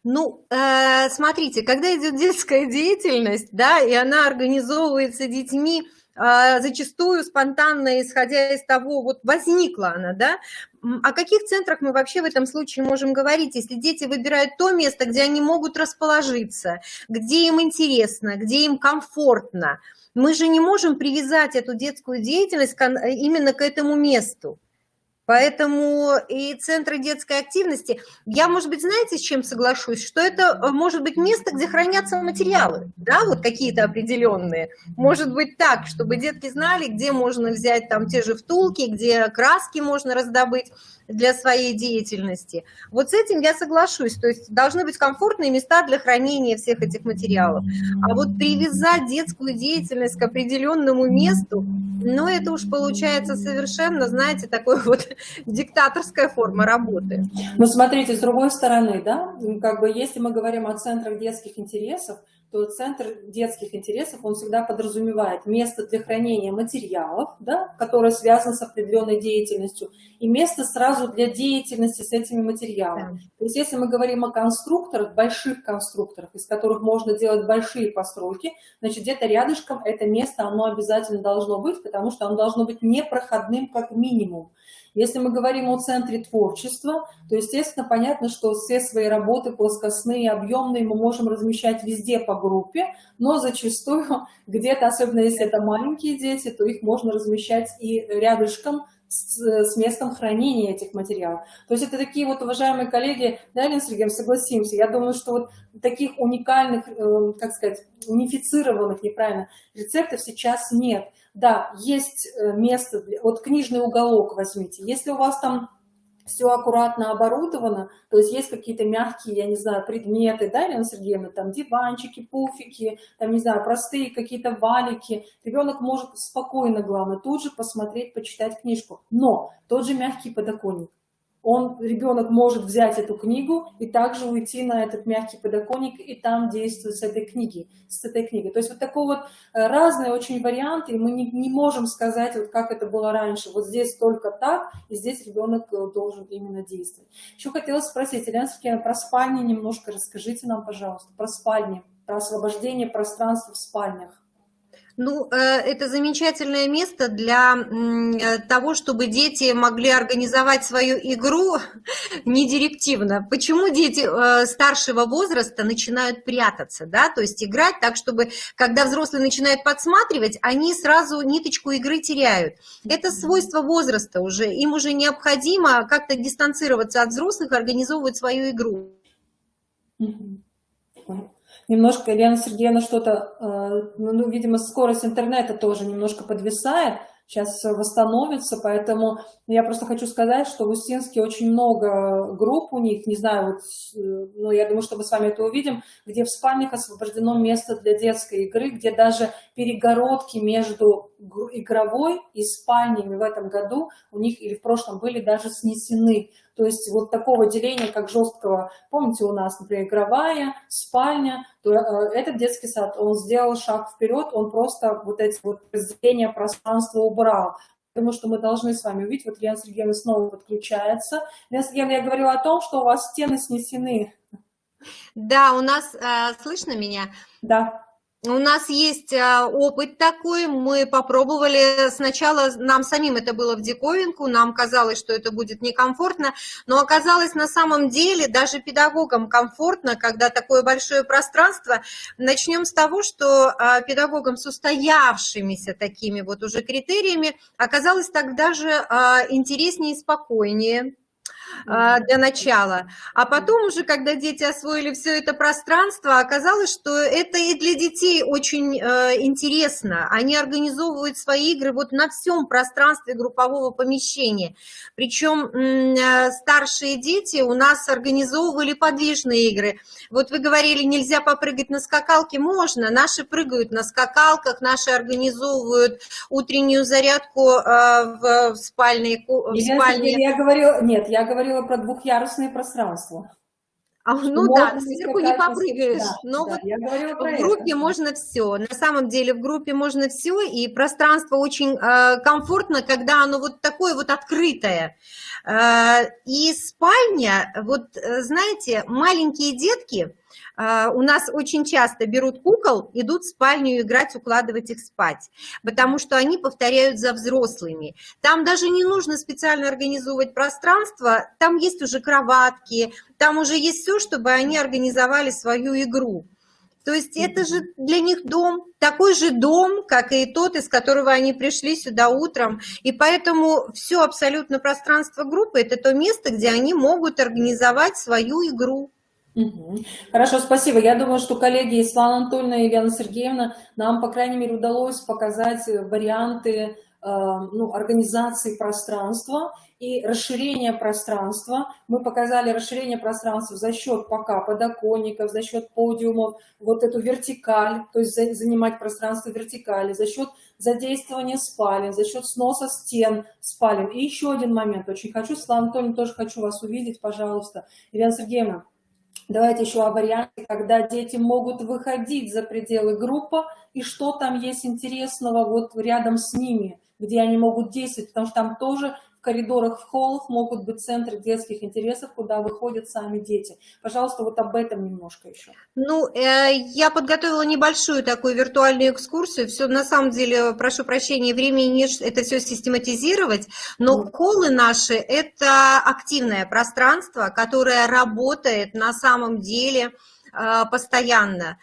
Ну, смотрите, когда идет детская деятельность, да, и она организовывается детьми, зачастую спонтанно, исходя из того, вот возникла она, да, о каких центрах мы вообще в этом случае можем говорить, если дети выбирают то место, где они могут расположиться, где им интересно, где им комфортно. Мы же не можем привязать эту детскую деятельность именно к этому месту. Поэтому и центры детской активности, я, может быть, знаете, с чем соглашусь, что это может быть место, где хранятся материалы, да, вот какие-то определенные. Может быть так, чтобы детки знали, где можно взять там те же втулки, где краски можно раздобыть для своей деятельности. Вот с этим я соглашусь, то есть должны быть комфортные места для хранения всех этих материалов. А вот привязать детскую деятельность к определенному месту, ну, это уж получается совершенно, знаете, такой вот диктаторская форма работы. Но смотрите, с другой стороны, да, как бы если мы говорим о центрах детских интересов, то центр детских интересов, он всегда подразумевает место для хранения материалов, да, которое связано с определенной деятельностью, и место сразу для деятельности с этими материалами. Да. То есть если мы говорим о конструкторах, больших конструкторах, из которых можно делать большие постройки, значит, где-то рядышком это место, оно обязательно должно быть, потому что оно должно быть непроходным как минимум. Если мы говорим о центре творчества, то, естественно, понятно, что все свои работы плоскостные, объемные мы можем размещать везде по группе, но зачастую где-то, особенно если это маленькие дети, то их можно размещать и рядышком с местом хранения этих материалов. То есть это такие вот, уважаемые коллеги, да, Елена Сергеевна, согласимся, я думаю, что вот таких уникальных, как сказать, унифицированных, неправильно, рецептов сейчас нет. Да, есть место, вот книжный уголок возьмите, если у вас там все аккуратно оборудовано, то есть есть какие-то мягкие, я не знаю, предметы, да, Елена Сергеевна, там диванчики, пуфики, там, не знаю, простые какие-то валики, ребенок может спокойно, главное, тут же посмотреть, почитать книжку, но тот же мягкий подоконник, ребенок может взять эту книгу и также уйти на этот мягкий подоконник и там действовать с этой книгой. То есть вот такой вот разные очень варианты, и мы не можем сказать, вот как это было раньше. Вот здесь только так, и здесь ребенок должен именно действовать. Еще хотела спросить, Елена Сергеевна, про спальни немножко расскажите нам, пожалуйста, про спальни, про освобождение пространства в спальнях. Ну, это замечательное место для того, чтобы дети могли организовать свою игру недирективно. Почему дети старшего возраста начинают прятаться, да, то есть играть так, чтобы, когда взрослый начинает подсматривать, они сразу ниточку игры теряют. Это свойство возраста уже, им уже необходимо как-то дистанцироваться от взрослых, организовывать свою игру. Немножко, Елена Сергеевна, что-то, ну, видимо, скорость интернета тоже немножко подвисает, сейчас восстановится, поэтому я просто хочу сказать, что в Устинске очень много групп у них, не знаю, вот, ну, я думаю, что мы с вами это увидим, где в спальнях освобождено место для детской игры, где даже перегородки между игровой и спальнями в этом году у них или в прошлом были даже снесены. То есть вот такого деления, как жесткого, помните, у нас, например, игровая, спальня, то этот детский сад, он сделал шаг вперед, он просто вот эти вот разделения пространства убрал. Потому что мы должны с вами увидеть, вот Елена Сергеевна снова подключается. Елена Сергеевна, я говорила о том, что у вас стены снесены. Да, у нас, слышно меня? Да. У нас есть опыт такой, мы попробовали, сначала нам самим это было в диковинку, нам казалось, что это будет некомфортно, но оказалось на самом деле даже педагогам комфортно, когда такое большое пространство. Начнем с того, что педагогам с устоявшимися такими вот уже критериями оказалось так даже интереснее и спокойнее для начала. А потом уже, когда дети освоили все это пространство, оказалось, что это и для детей очень интересно. Они организовывают свои игры вот на всем пространстве группового помещения. Причем старшие дети у нас организовывали подвижные игры. Вот вы говорили, нельзя попрыгать на скакалке. Можно. Наши прыгают на скакалках, наши организовывают утреннюю зарядку в спальне. Я говорила про двухъярусные пространства. Ну да, сверху не попрыгаешь, но да, вот в группе можно все. На самом деле в группе можно все, и пространство очень комфортно, когда оно вот такое вот открытое. И спальня, вот знаете, маленькие детки у нас очень часто берут кукол, идут в спальню играть, укладывать их спать, потому что они повторяют за взрослыми. Там даже не нужно специально организовывать пространство, там есть уже кроватки, там уже есть все, чтобы они организовали свою игру. То есть это же для них дом, такой же дом, как и тот, из которого они пришли сюда утром. И поэтому все абсолютно пространство группы – это то место, где они могут организовать свою игру. Хорошо, спасибо. Я думаю, что коллеги Светлана Анатольевна и Елена Сергеевна, нам, по крайней мере, удалось показать варианты организации пространства и расширения пространства. Мы показали расширение пространства за счет пока подоконников, за счет подиумов, вот эту вертикаль, то есть занимать пространство вертикали, за счет задействования спален, за счет сноса стен спален. И еще один момент, очень хочу, Светлана Анатольевна, тоже хочу вас увидеть, пожалуйста. Елена Сергеевна, давайте еще о варианте, когда дети могут выходить за пределы группы, и что там есть интересного вот рядом с ними, где они могут действовать, потому что там тоже в коридорах, в холлах могут быть центры детских интересов, куда выходят сами дети. Пожалуйста, вот об этом немножко еще. Ну, я подготовила небольшую такую виртуальную экскурсию. Все, на самом деле, прошу прощения, времени нет это все систематизировать, но холлы наши – это активное пространство, которое работает на самом деле постоянно.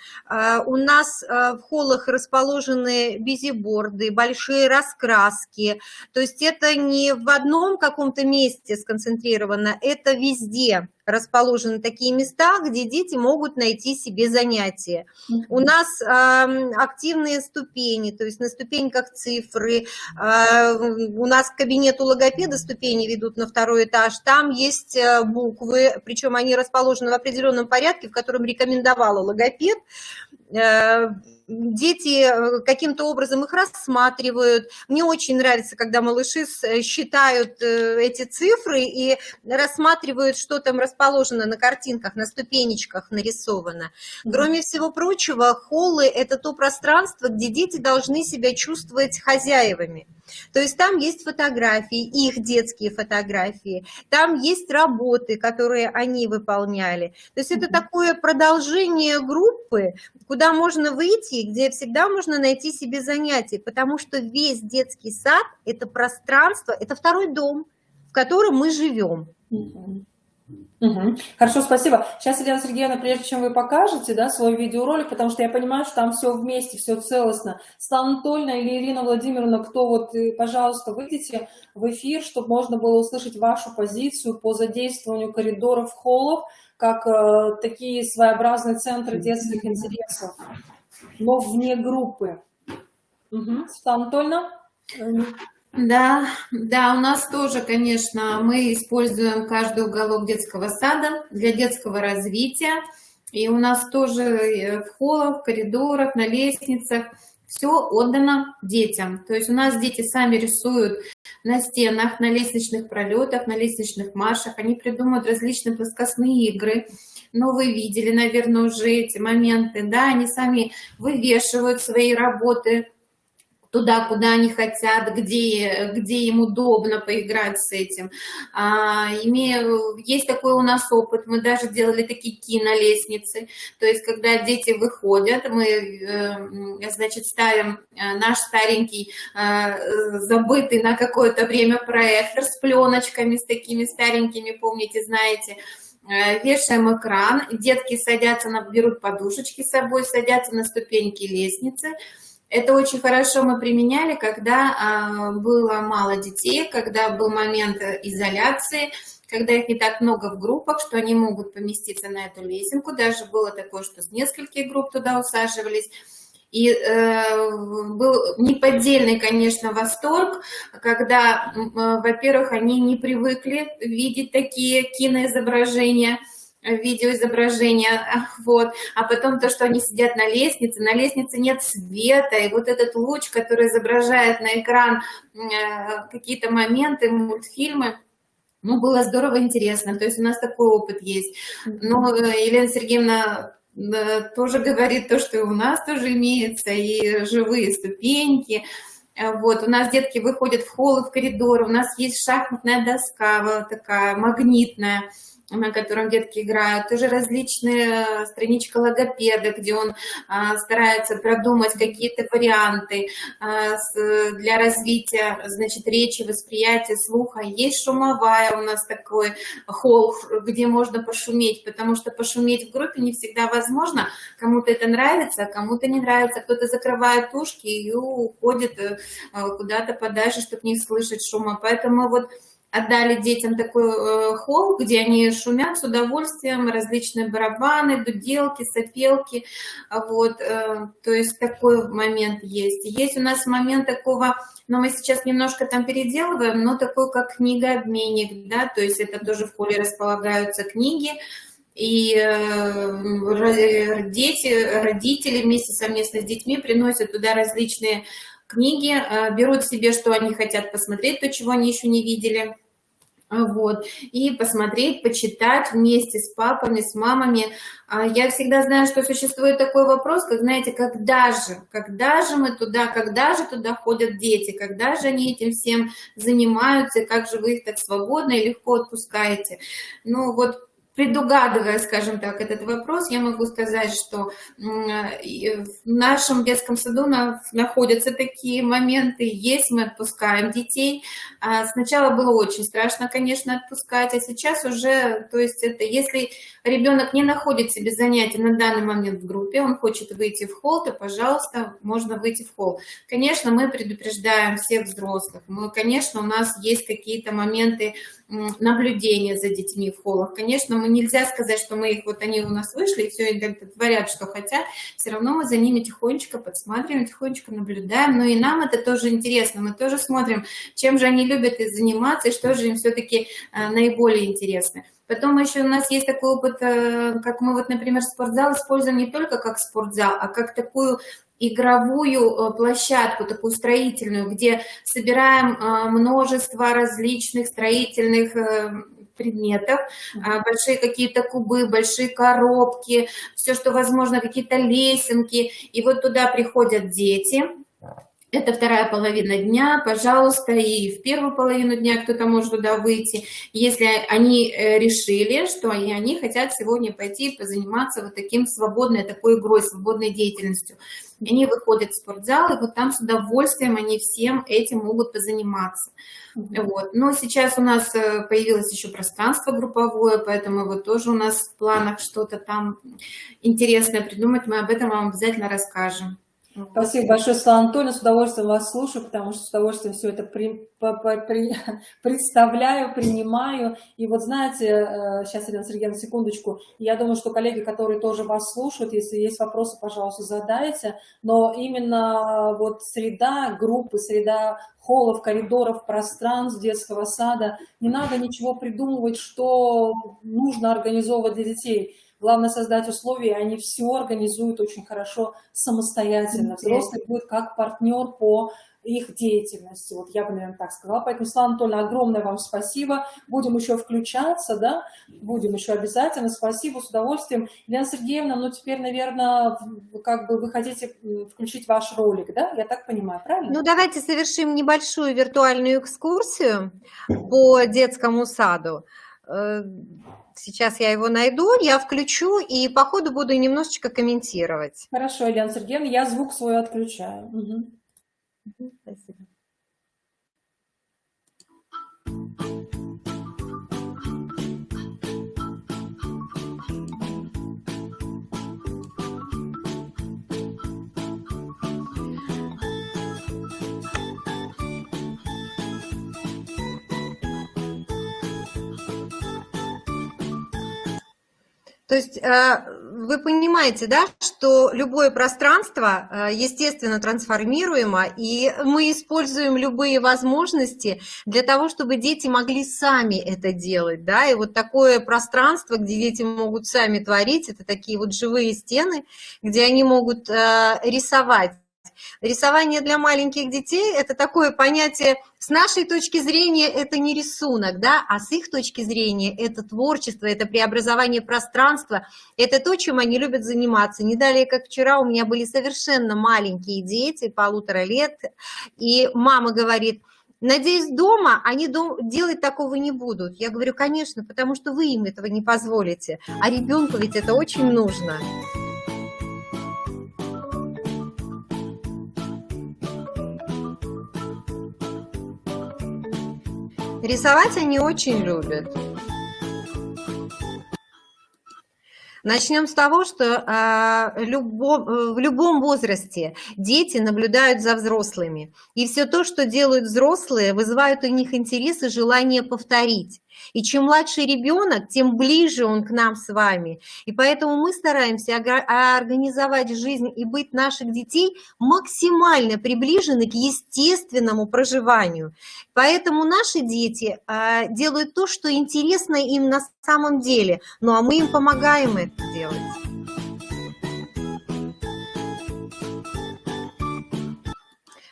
У нас в холлах расположены бизиборды, большие раскраски, то есть это не в одном каком-то месте сконцентрировано, это везде расположены такие места, где дети могут найти себе занятия. У нас активные ступени, то есть на ступеньках цифры. У нас к кабинету логопеда ступени ведут на второй этаж. Там есть буквы, причем они расположены в определенном порядке, в котором рекомендовала логопед. дети каким-то образом их рассматривают. Мне очень нравится, когда малыши считают эти цифры и рассматривают, что там расположено на картинках, на ступенечках нарисовано. Кроме всего прочего, холлы – это то пространство, где дети должны себя чувствовать хозяевами. То есть там есть фотографии, их детские фотографии, там есть работы, которые они выполняли. То есть это такое продолжение группы, куда можно выйти, где всегда можно найти себе занятия, потому что весь детский сад – это пространство, это второй дом, в котором мы живем. Хорошо, спасибо. Сейчас, Елена Сергеевна, прежде чем вы покажете, да, свой видеоролик, потому что я понимаю, что там все вместе, все целостно. Светлана Анатольевна или Ирина Владимировна, кто вот, пожалуйста, выйдите в эфир, чтобы можно было услышать вашу позицию по задействованию коридоров, холлов, как такие своеобразные центры детских интересов, но вне группы. Светлана Анатольевна? Да, у нас тоже, конечно, мы используем каждый уголок детского сада для детского развития. И у нас тоже в холлах, в коридорах, на лестницах все отдано детям. То есть у нас дети сами рисуют на стенах, на лестничных пролетах, на лестничных маршах. Они придумывают различные плоскостные игры. Ну, вы видели, наверное, уже эти моменты, да, они сами вывешивают свои работы туда, куда они хотят, где им удобно поиграть с этим. Есть такой у нас опыт, мы даже делали такие кинолестницы, то есть когда дети выходят, мы, значит, ставим наш старенький, забытый на какое-то время проектор с пленочками, с такими старенькими, помните, знаете, вешаем экран, детки садятся, берут подушечки с собой, садятся на ступеньки лестницы. Это очень хорошо мы применяли, когда было мало детей, когда был момент изоляции, когда их не так много в группах, что они могут поместиться на эту лесенку. Даже было такое, что с нескольких групп туда усаживались. И был неподдельный, конечно, восторг, когда, во-первых, они не привыкли видеть такие киноизображения, видеоизображения, вот, а потом то, что они сидят на лестнице нет света, и вот этот луч, который изображает на экран какие-то моменты, мультфильмы, ну, было здорово интересно, то есть у нас такой опыт есть. Но Елена Сергеевна тоже говорит то, что и у нас тоже имеется, и живые ступеньки. Вот, у нас детки выходят в холлы, в коридоры, у нас есть шахматная доска, вот такая магнитная, на котором детки играют, тоже различные страничка логопеда, где он старается продумать какие-то варианты для развития, значит, речи, восприятия, слуха. Есть шумовая у нас такой холл, где можно пошуметь, потому что пошуметь в группе не всегда возможно. Кому-то это нравится, а кому-то не нравится. Кто-то закрывает ушки и уходит куда-то подальше, чтобы не слышать шума. Поэтому вот отдали детям такой холл, где они шумят с удовольствием, различные барабаны, дуделки, сопелки, вот, то есть такой момент есть. Есть у нас момент такого, но мы сейчас немножко там переделываем, но такой, как книгообменник, да, то есть это тоже в холле располагаются книги, и дети, родители вместе совместно с детьми приносят туда различные книги, берут себе, что они хотят посмотреть, то, чего они еще не видели, вот, и посмотреть, почитать вместе с папами, с мамами. Я всегда знаю, что существует такой вопрос, как, знаете, когда же мы туда, когда же туда ходят дети, когда же они этим всем занимаются, и как же вы их так свободно и легко отпускаете. Ну вот, предугадывая, скажем так, этот вопрос, я могу сказать, что в нашем детском саду находятся такие моменты, есть, мы отпускаем детей. Сначала было очень страшно, конечно, отпускать, а сейчас уже, то есть это, если ребенок не находит себе занятия на данный момент в группе, он хочет выйти в холл, то, пожалуйста, можно выйти в холл. Конечно, мы предупреждаем всех взрослых, конечно, у нас есть какие-то моменты наблюдения за детьми в холлах. Конечно, мы нельзя сказать, что мы их, вот они у нас вышли, и все, и творят, что хотят. Все равно мы за ними тихонечко подсматриваем, тихонечко наблюдаем. Но и нам это тоже интересно. Мы тоже смотрим, чем же они любят заниматься, и что же им все-таки наиболее интересно. Потом еще у нас есть такой опыт, как мы вот, например, спортзал используем не только как спортзал, а как такую игровую площадку, такую строительную, где собираем множество различных строительных предметов, большие какие-то кубы, большие коробки, все, что возможно, какие-то лесенки. И вот туда приходят дети. Это вторая половина дня, пожалуйста, и в первую половину дня кто-то может туда выйти, если они решили, что они хотят сегодня пойти позаниматься вот таким свободной такой игрой, свободной деятельностью. Они выходят в спортзал, и вот там с удовольствием они всем этим могут позаниматься. Вот. Но сейчас у нас появилось еще пространство групповое, поэтому вот тоже у нас в планах что-то там интересное придумать, мы об этом вам обязательно расскажем. Спасибо большое, Светлана Анатольевна, с удовольствием вас слушаю, потому что с удовольствием все это представляю, принимаю. И вот знаете, сейчас, Елена Сергеевна, секундочку, я думаю, что коллеги, которые тоже вас слушают, если есть вопросы, пожалуйста, задайте, но именно вот среда группы, среда холлов, коридоров, пространств детского сада, не надо ничего придумывать, что нужно организовывать для детей. Главное создать условия, и они все организуют очень хорошо самостоятельно. Взрослый будет как партнер по их деятельности. Вот я бы, наверное, так сказала. Поэтому, Светлана Анатольевна, огромное вам спасибо. Будем еще включаться, да? Будем еще обязательно. Спасибо, с удовольствием. Елена Сергеевна, ну теперь, наверное, как бы вы хотите включить ваш ролик, да? Я так понимаю, правильно? Ну, давайте совершим небольшую виртуальную экскурсию по детскому саду. Сейчас я его найду, я включу и по ходу буду немножечко комментировать. Хорошо, Елена Сергеевна, я звук свой отключаю. Угу. Спасибо. То есть вы понимаете, да, что любое пространство, естественно, трансформируемо, и мы используем любые возможности для того, чтобы дети могли сами это делать, да, и вот такое пространство, где дети могут сами творить, это такие вот живые стены, где они могут рисовать. Рисование для маленьких детей – это такое понятие, с нашей точки зрения, это не рисунок, да, а с их точки зрения это творчество, это преобразование пространства, это то, чем они любят заниматься. Не далее, как вчера, у меня были совершенно маленькие дети, 1,5 лет, и мама говорит: надеюсь, дома они делать такого не будут. Я говорю: конечно, потому что вы им этого не позволите, а ребенку ведь это очень нужно. Рисовать они очень любят. Начнем с того, что в любом возрасте дети наблюдают за взрослыми. И все то, что делают взрослые, вызывает у них интерес и желание повторить. И чем младше ребенок, тем ближе он к нам с вами. И поэтому мы стараемся организовать жизнь и быт наших детей максимально приближены к естественному проживанию. Поэтому наши дети делают то, что интересно им на самом деле, ну а мы им помогаем это делать.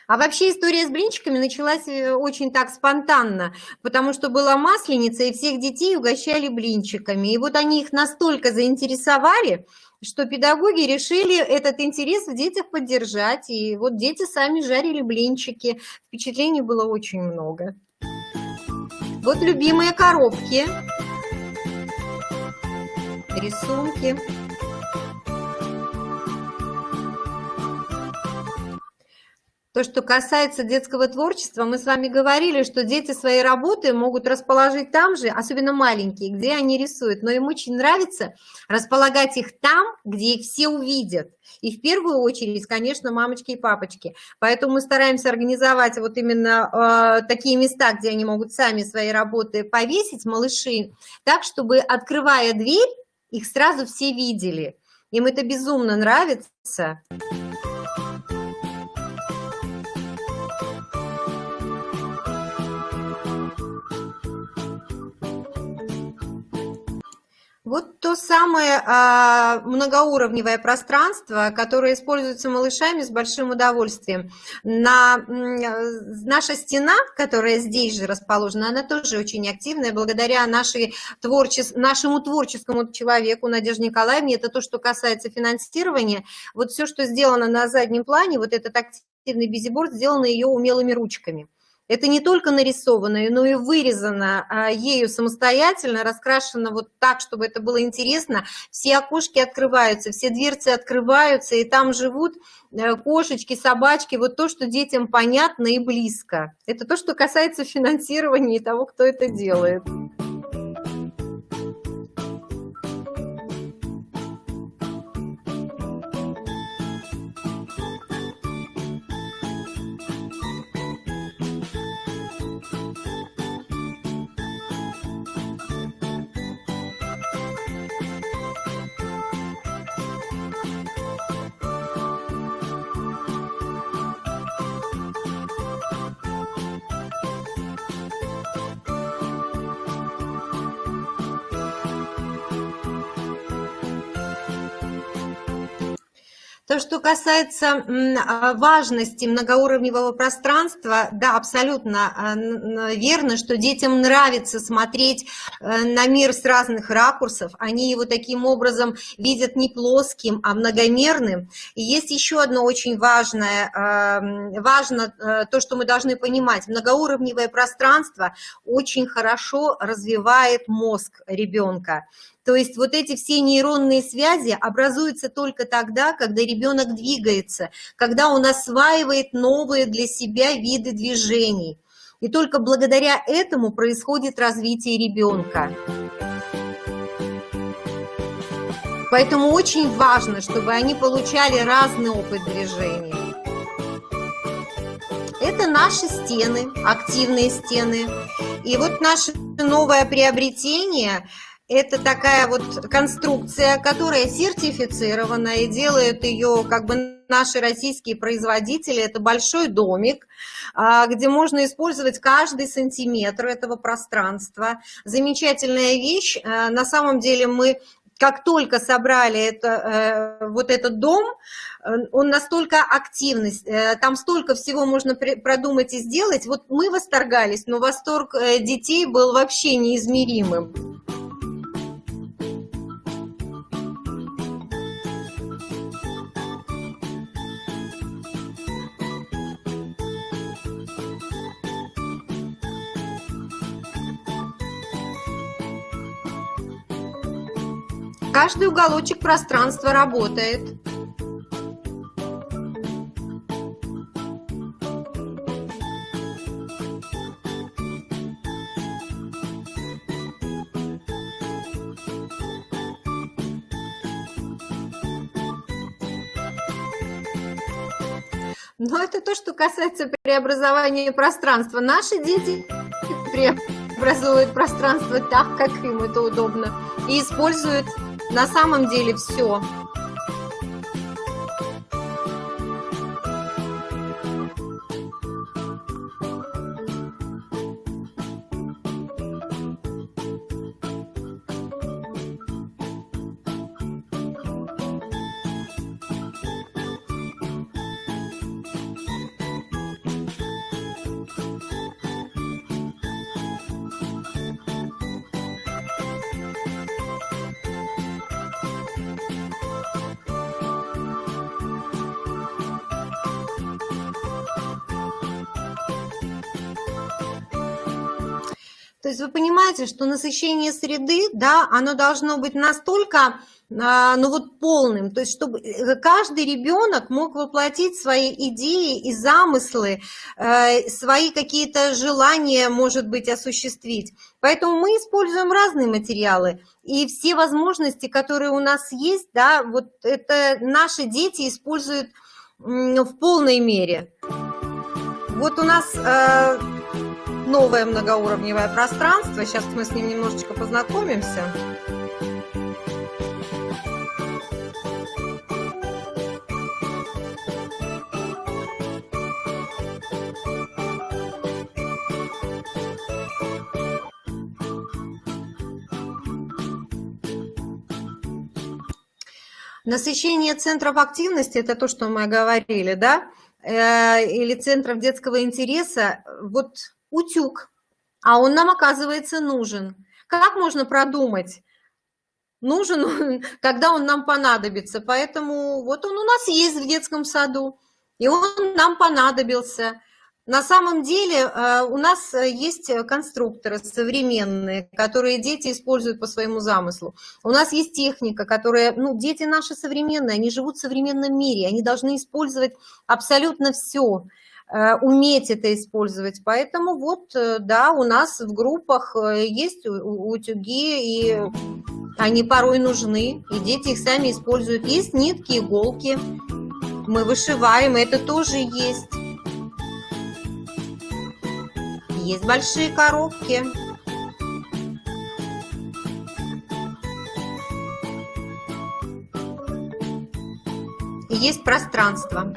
А вообще история с блинчиками началась очень так спонтанно, потому что была Масленица, и всех детей угощали блинчиками. И вот они их настолько заинтересовали, что педагоги решили этот интерес в детях поддержать. И вот дети сами жарили блинчики. Впечатлений было очень много. Вот любимые коробки, рисунки. То, что касается детского творчества, мы с вами говорили, что дети свои работы могут расположить там же, особенно маленькие, где они рисуют. Но им очень нравится располагать их там, где их все увидят. И в первую очередь, конечно, мамочки и папочки. Поэтому мы стараемся организовать вот именно такие места, где они могут сами свои работы повесить, малыши, так, чтобы, открывая дверь, их сразу все видели. Им это безумно нравится. Вот то самое многоуровневое пространство, которое используется малышами с большим удовольствием. Наша стена, которая здесь же расположена, она тоже очень активная, благодаря нашему творческому человеку Надежде Николаевне. Это то, что касается финансирования. Вот все, что сделано на заднем плане, вот этот активный бизиборд, сделано ее умелыми ручками. Это не только нарисовано, но и вырезано ею самостоятельно, раскрашено вот так, чтобы это было интересно. Все окошки открываются, все дверцы открываются, и там живут кошечки, собачки, вот то, что детям понятно и близко. Это то, что касается финансирования и того, кто это делает. То, что касается важности многоуровневого пространства, да, абсолютно верно, что детям нравится смотреть на мир с разных ракурсов. Они его таким образом видят не плоским, а многомерным. И есть еще одно очень важное, то, что мы должны понимать. Многоуровневое пространство очень хорошо развивает мозг ребенка. То есть вот эти все нейронные связи образуются только тогда, когда ребенок двигается, когда он осваивает новые для себя виды движений. И только благодаря этому происходит развитие ребенка. Поэтому очень важно, чтобы они получали разный опыт движений. Это наши стены, активные стены. И вот наше новое приобретение – это такая вот конструкция, которая сертифицирована, и делают ее как бы наши российские производители. Это большой домик, где можно использовать каждый сантиметр этого пространства. Замечательная вещь. На самом деле мы, как только собрали вот этот дом, он настолько активный, там столько всего можно продумать и сделать. Вот мы восторгались, но восторг детей был вообще неизмеримым. Каждый уголочек пространства работает. Но это то, что касается преобразования пространства. Наши дети преобразуют пространство так, как им это удобно, и используют на самом деле все. То есть вы понимаете, что насыщение среды, да, оно должно быть настолько, ну вот полным, то есть чтобы каждый ребенок мог воплотить свои идеи и замыслы, свои какие-то желания, может быть, осуществить. Поэтому мы используем разные материалы, и все возможности, которые у нас есть, да, вот это наши дети используют в полной мере. Вот у нас новое многоуровневое пространство. Сейчас мы с ним немножечко познакомимся. Насыщение центров активности – это то, что мы говорили, да, или центров детского интереса, вот утюг, а он нам, оказывается, нужен. Как можно продумать? Нужен он, когда он нам понадобится. Поэтому вот он у нас есть в детском саду, и он нам понадобился. На самом деле у нас есть конструкторы современные, которые дети используют по своему замыслу. У нас есть техника, которая, ну, дети наши современные, они живут в современном мире, они должны использовать абсолютно все, уметь это использовать. Поэтому вот, да, у нас в группах есть утюги, и они порой нужны, и дети их сами используют. Есть нитки, иголки, мы вышиваем, это тоже есть. Есть большие коробки. И есть пространство.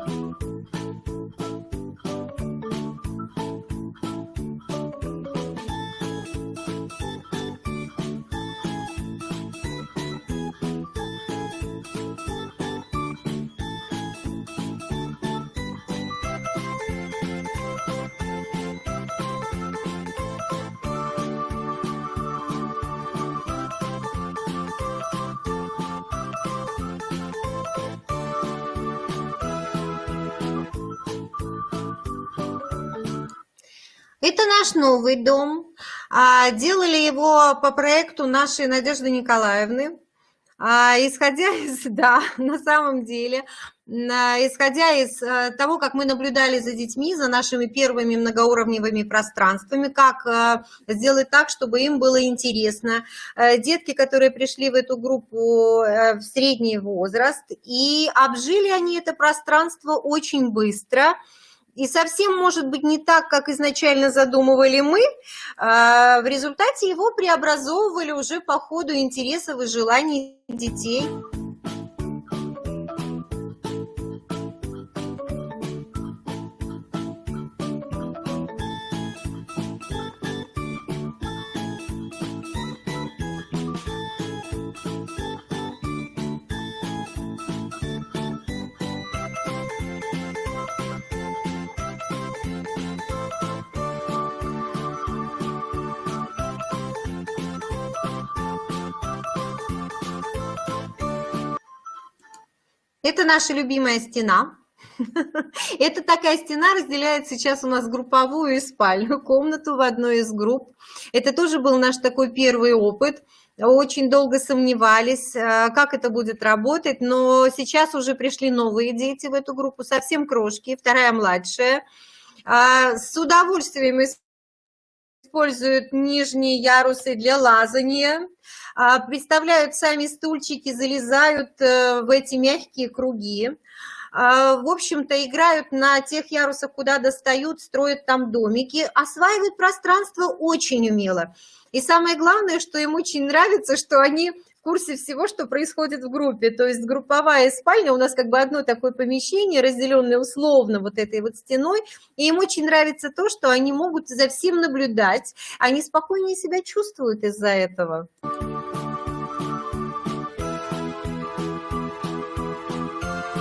Это наш новый дом. Делали его по проекту нашей Надежды Николаевны. Исходя из, да, на самом деле, исходя из того, как мы наблюдали за детьми, за нашими первыми многоуровневыми пространствами, как сделать так, чтобы им было интересно. Детки, которые пришли в эту группу в средний возраст, и обжили они это пространство очень быстро. И совсем, может быть, не так, как изначально задумывали мы, в результате его преобразовывали уже по ходу интересов и желаний детей. Это наша любимая стена. Это такая стена разделяет сейчас у нас групповую и спальную комнату в одной из групп. Это тоже был наш такой первый опыт. Очень долго сомневались, как это будет работать, но сейчас уже пришли новые дети в эту группу, совсем крошки, вторая младшая. С удовольствием используют нижние ярусы для лазания, представляют сами стульчики, залезают в эти мягкие круги. В общем-то, играют на тех ярусах, куда достают, строят там домики, осваивают пространство очень умело. И самое главное, что им очень нравится, что они в курсе всего, что происходит в группе. То есть групповая спальня у нас как бы одно такое помещение, разделенное условно вот этой вот стеной. И им очень нравится то, что они могут за всем наблюдать. Они спокойнее себя чувствуют из-за этого.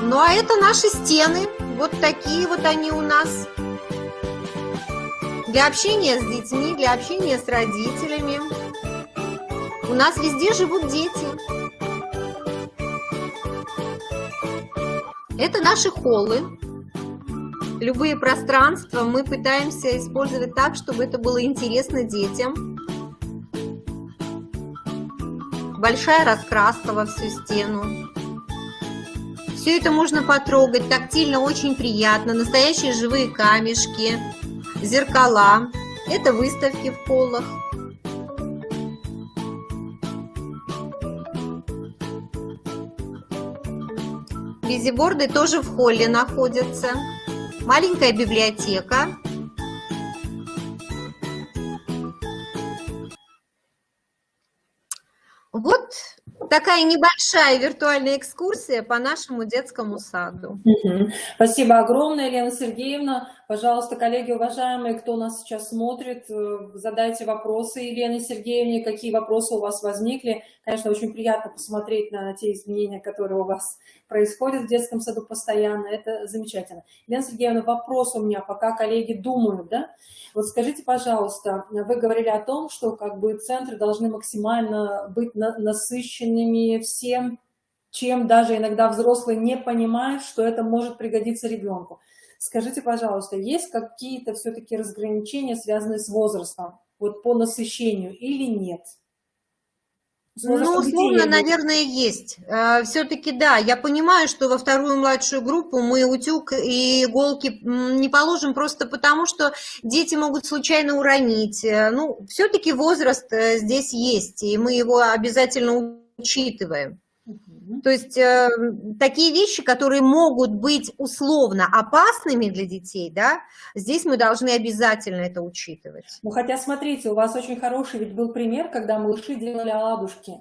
Ну, а это наши стены. Вот такие вот они у нас. Для общения с детьми, для общения с родителями. У нас везде живут дети. Это наши холлы. Любые пространства мы пытаемся использовать так, чтобы это было интересно детям. Большая раскраска во всю стену. Все это можно потрогать, тактильно очень приятно. Настоящие живые камешки, зеркала. Это выставки в холлах. Визиборды тоже в холле находятся. Маленькая библиотека. Вот Такая небольшая виртуальная экскурсия по нашему детскому саду. Спасибо огромное, Елена Сергеевна. Пожалуйста, коллеги, уважаемые, кто нас сейчас смотрит, задайте вопросы Елене Сергеевне, какие вопросы у вас возникли. Конечно, очень приятно посмотреть на те изменения, которые у вас происходят в детском саду постоянно. Это замечательно. Елена Сергеевна, вопрос у меня, пока коллеги думают, да? Вот скажите, пожалуйста, вы говорили о том, что как бы центры должны максимально быть насыщенными всем, чем даже иногда взрослые не понимают, что это может пригодиться ребенку. Скажите, пожалуйста, есть какие-то все-таки разграничения, связанные с возрастом, вот по насыщению или нет? Ну, условно, наверное, есть. Все-таки, да, я понимаю, что во вторую младшую группу мы утюг и иголки не положим просто потому, что дети могут случайно уронить. Ну, все-таки возраст здесь есть, и мы его обязательно учитываем. То есть такие вещи, которые могут быть условно опасными для детей, да, здесь мы должны обязательно это учитывать. Ну, хотя, смотрите, у вас очень хороший ведь был пример, когда малыши делали оладушки.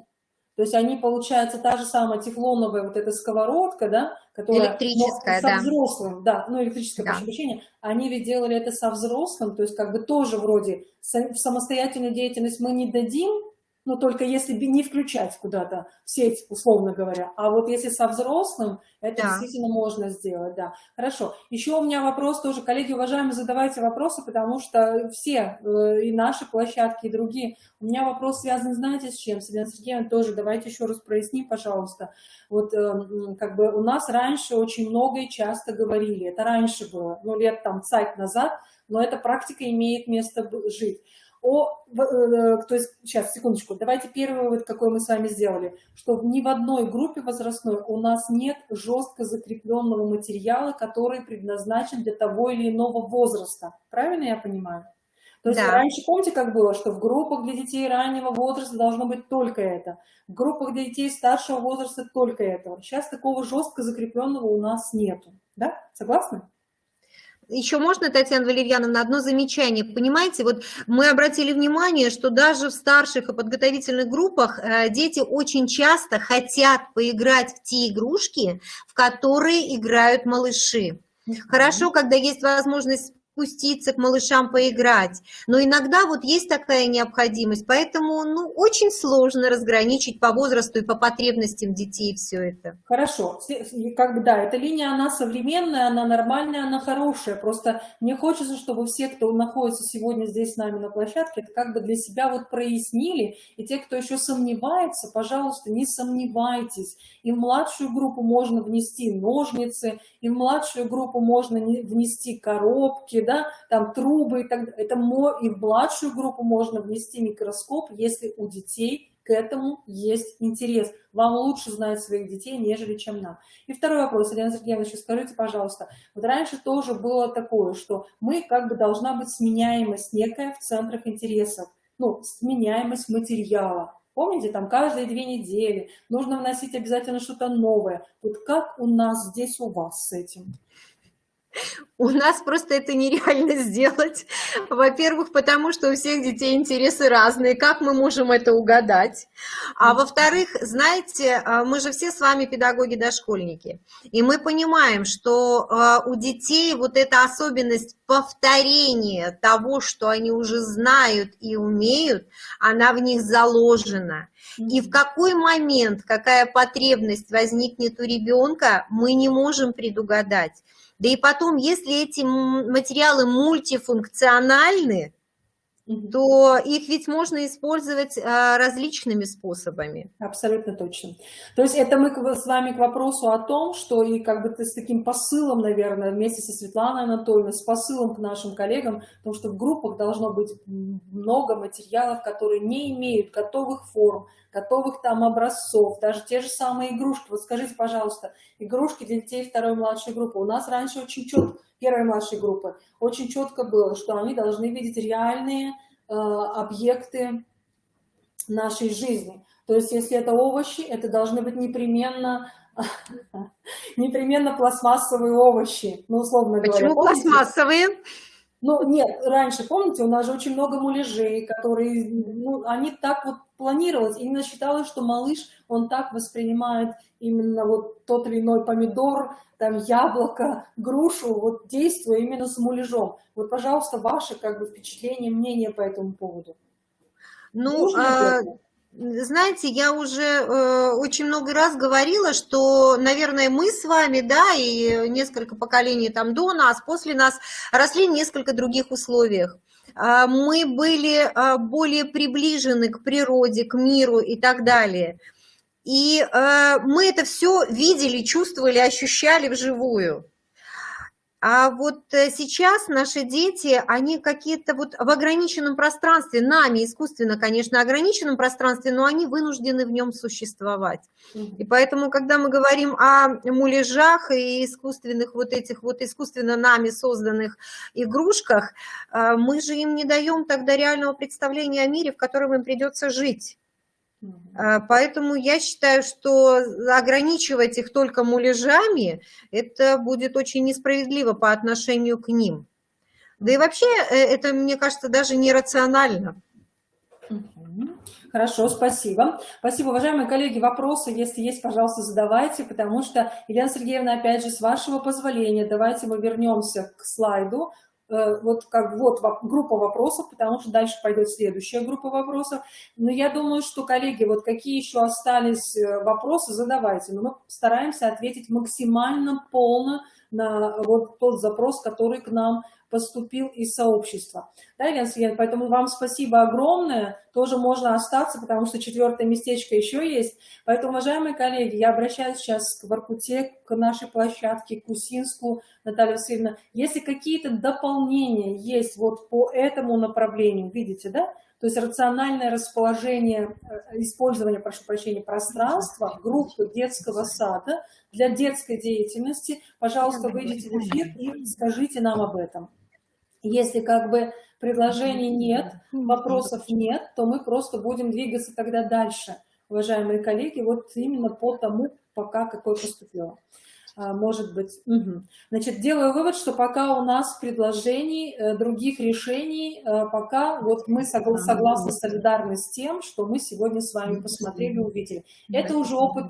То есть они, получается, та же самая тефлоновая вот эта сковородка, да, которая электрическая, со взрослым, да, ну, электрическое, прошу прощения, они ведь делали это со взрослым, то есть как бы тоже вроде в самостоятельную деятельность мы не дадим, но только если не включать куда-то в сеть, условно говоря. А вот если со взрослым, это действительно можно сделать, да. Хорошо. Еще у меня вопрос тоже, коллеги, уважаемые, задавайте вопросы, потому что все, и наши площадки, и другие. У меня вопрос связан, знаете, с чем? Елена Сергеевна, тоже давайте еще раз проясним, пожалуйста. Вот как бы у нас раньше очень много и часто говорили, это раньше было, ну, лет там цайт назад, но эта практика имеет место жить. То есть, сейчас, секундочку, давайте первый вывод, какой мы с вами сделали, что ни в одной группе возрастной у нас нет жестко закрепленного материала, который предназначен для того или иного возраста. Правильно я понимаю? То есть раньше, помните, как было, что в группах для детей раннего возраста должно быть только это, в группах для детей старшего возраста только это. Сейчас такого жестко закрепленного у нас нету. Да? Согласны? Еще можно, Татьяна Валерьяновна, одно замечание. Понимаете, вот мы обратили внимание, что даже в старших и подготовительных группах дети очень часто хотят поиграть в те игрушки, в которые играют малыши. Хорошо, когда есть возможность спуститься к малышам поиграть, но иногда вот есть такая необходимость, поэтому ну, очень сложно разграничить по возрасту и по потребностям детей все это. Хорошо, как бы да, эта линия, она современная, она нормальная, она хорошая, просто мне хочется, чтобы все, кто находится сегодня здесь с нами на площадке, это как бы для себя вот прояснили, и те, кто еще сомневается, пожалуйста, не сомневайтесь, и в младшую группу можно внести ножницы, и в младшую группу можно внести коробки, да, там трубы, и так далее. И в младшую группу можно внести микроскоп, если у детей к этому есть интерес. Вам лучше знать своих детей, нежели чем нам. И второй вопрос, Елена Сергеевна, еще скажите, пожалуйста, вот раньше тоже было такое, что мы как бы должна быть сменяемость некая в центрах интересов, ну, сменяемость материала. Помните, там каждые 2 недели нужно вносить обязательно что-то новое. Вот как у нас здесь у вас с этим? У нас просто это нереально сделать. Во-первых, потому что у всех детей интересы разные. Как мы можем это угадать? А во-вторых, знаете, мы же все с вами педагоги-дошкольники. И мы понимаем, что у детей вот эта особенность повторения того, что они уже знают и умеют, она в них заложена. И в какой момент, какая потребность возникнет у ребенка, мы не можем предугадать. Да и потом, если эти материалы мультифункциональны, то их ведь можно использовать различными способами. Абсолютно точно. То есть это мы с вами к вопросу о том, что и как бы с таким посылом, наверное, вместе со Светланой Анатольевной, с посылом к нашим коллегам, потому что в группах должно быть много материалов, которые не имеют готовых форм, готовых там образцов, даже те же самые игрушки. Вот скажите, пожалуйста, игрушки для детей второй младшей группы. У нас раньше очень четко, первой младшей группы, очень четко было, что они должны видеть реальные объекты нашей жизни. То есть, если это овощи, это должны быть непременно пластмассовые овощи, ну, условно говоря. Почему пластмассовые? Ну, нет, раньше, помните, у нас же очень много муляжей, которые, ну, они так вот планировалось, именно считалось, что малыш, он так воспринимает именно вот тот или иной помидор, там, яблоко, грушу, вот действуя именно с муляжом. Вот, пожалуйста, ваше, как бы, впечатление, мнение по этому поводу. Ну, Нужно ли это? знаете, я уже очень много раз говорила, что, наверное, мы с вами, да, и несколько поколений там до нас, после нас росли в несколько других условиях. Мы были более приближены к природе, к миру и так далее. И мы это все видели, чувствовали, ощущали вживую. А вот сейчас наши дети, они какие-то вот в ограниченном пространстве, нами искусственно, конечно, ограниченном пространстве, но они вынуждены в нем существовать. И поэтому, когда мы говорим о муляжах и искусственных вот этих вот искусственно нами созданных игрушках, мы же им не даем тогда реального представления о мире, в котором им придется жить. Поэтому я считаю, что ограничивать их только муляжами, это будет очень несправедливо по отношению к ним. Да и вообще это, мне кажется, даже нерационально. Хорошо, спасибо. Спасибо, уважаемые коллеги. Вопросы, если есть, пожалуйста, задавайте, потому что, Елена Сергеевна, опять же, с вашего позволения, давайте мы вернемся к слайду. Вот как вот группа вопросов, потому что дальше пойдет следующая группа вопросов. Но я думаю, что, коллеги, вот какие еще остались вопросы, задавайте. Но мы стараемся ответить максимально полно на вот тот запрос, который к нам поступил из сообщества. Да, Елена Сергеевна, поэтому вам спасибо огромное. Тоже можно остаться, потому что 4-е местечко еще есть. Поэтому, уважаемые коллеги, я обращаюсь сейчас к Воркуте, к нашей площадке, к Усинску, Наталья Васильевна. Если какие-то дополнения есть вот по этому направлению, видите, да? То есть рациональное расположение, использование, прошу прощения, пространства, группы детского сада для детской деятельности, пожалуйста, выйдите в эфир и скажите нам об этом. Если как бы предложений нет, вопросов нет, то мы просто будем двигаться тогда дальше, уважаемые коллеги, вот именно по тому, пока какой поступил. Может быть. Значит, делаю вывод, что пока у нас предложений, других решений, пока вот мы согласны, солидарны с тем, что мы сегодня с вами посмотрели, увидели. Это уже опыт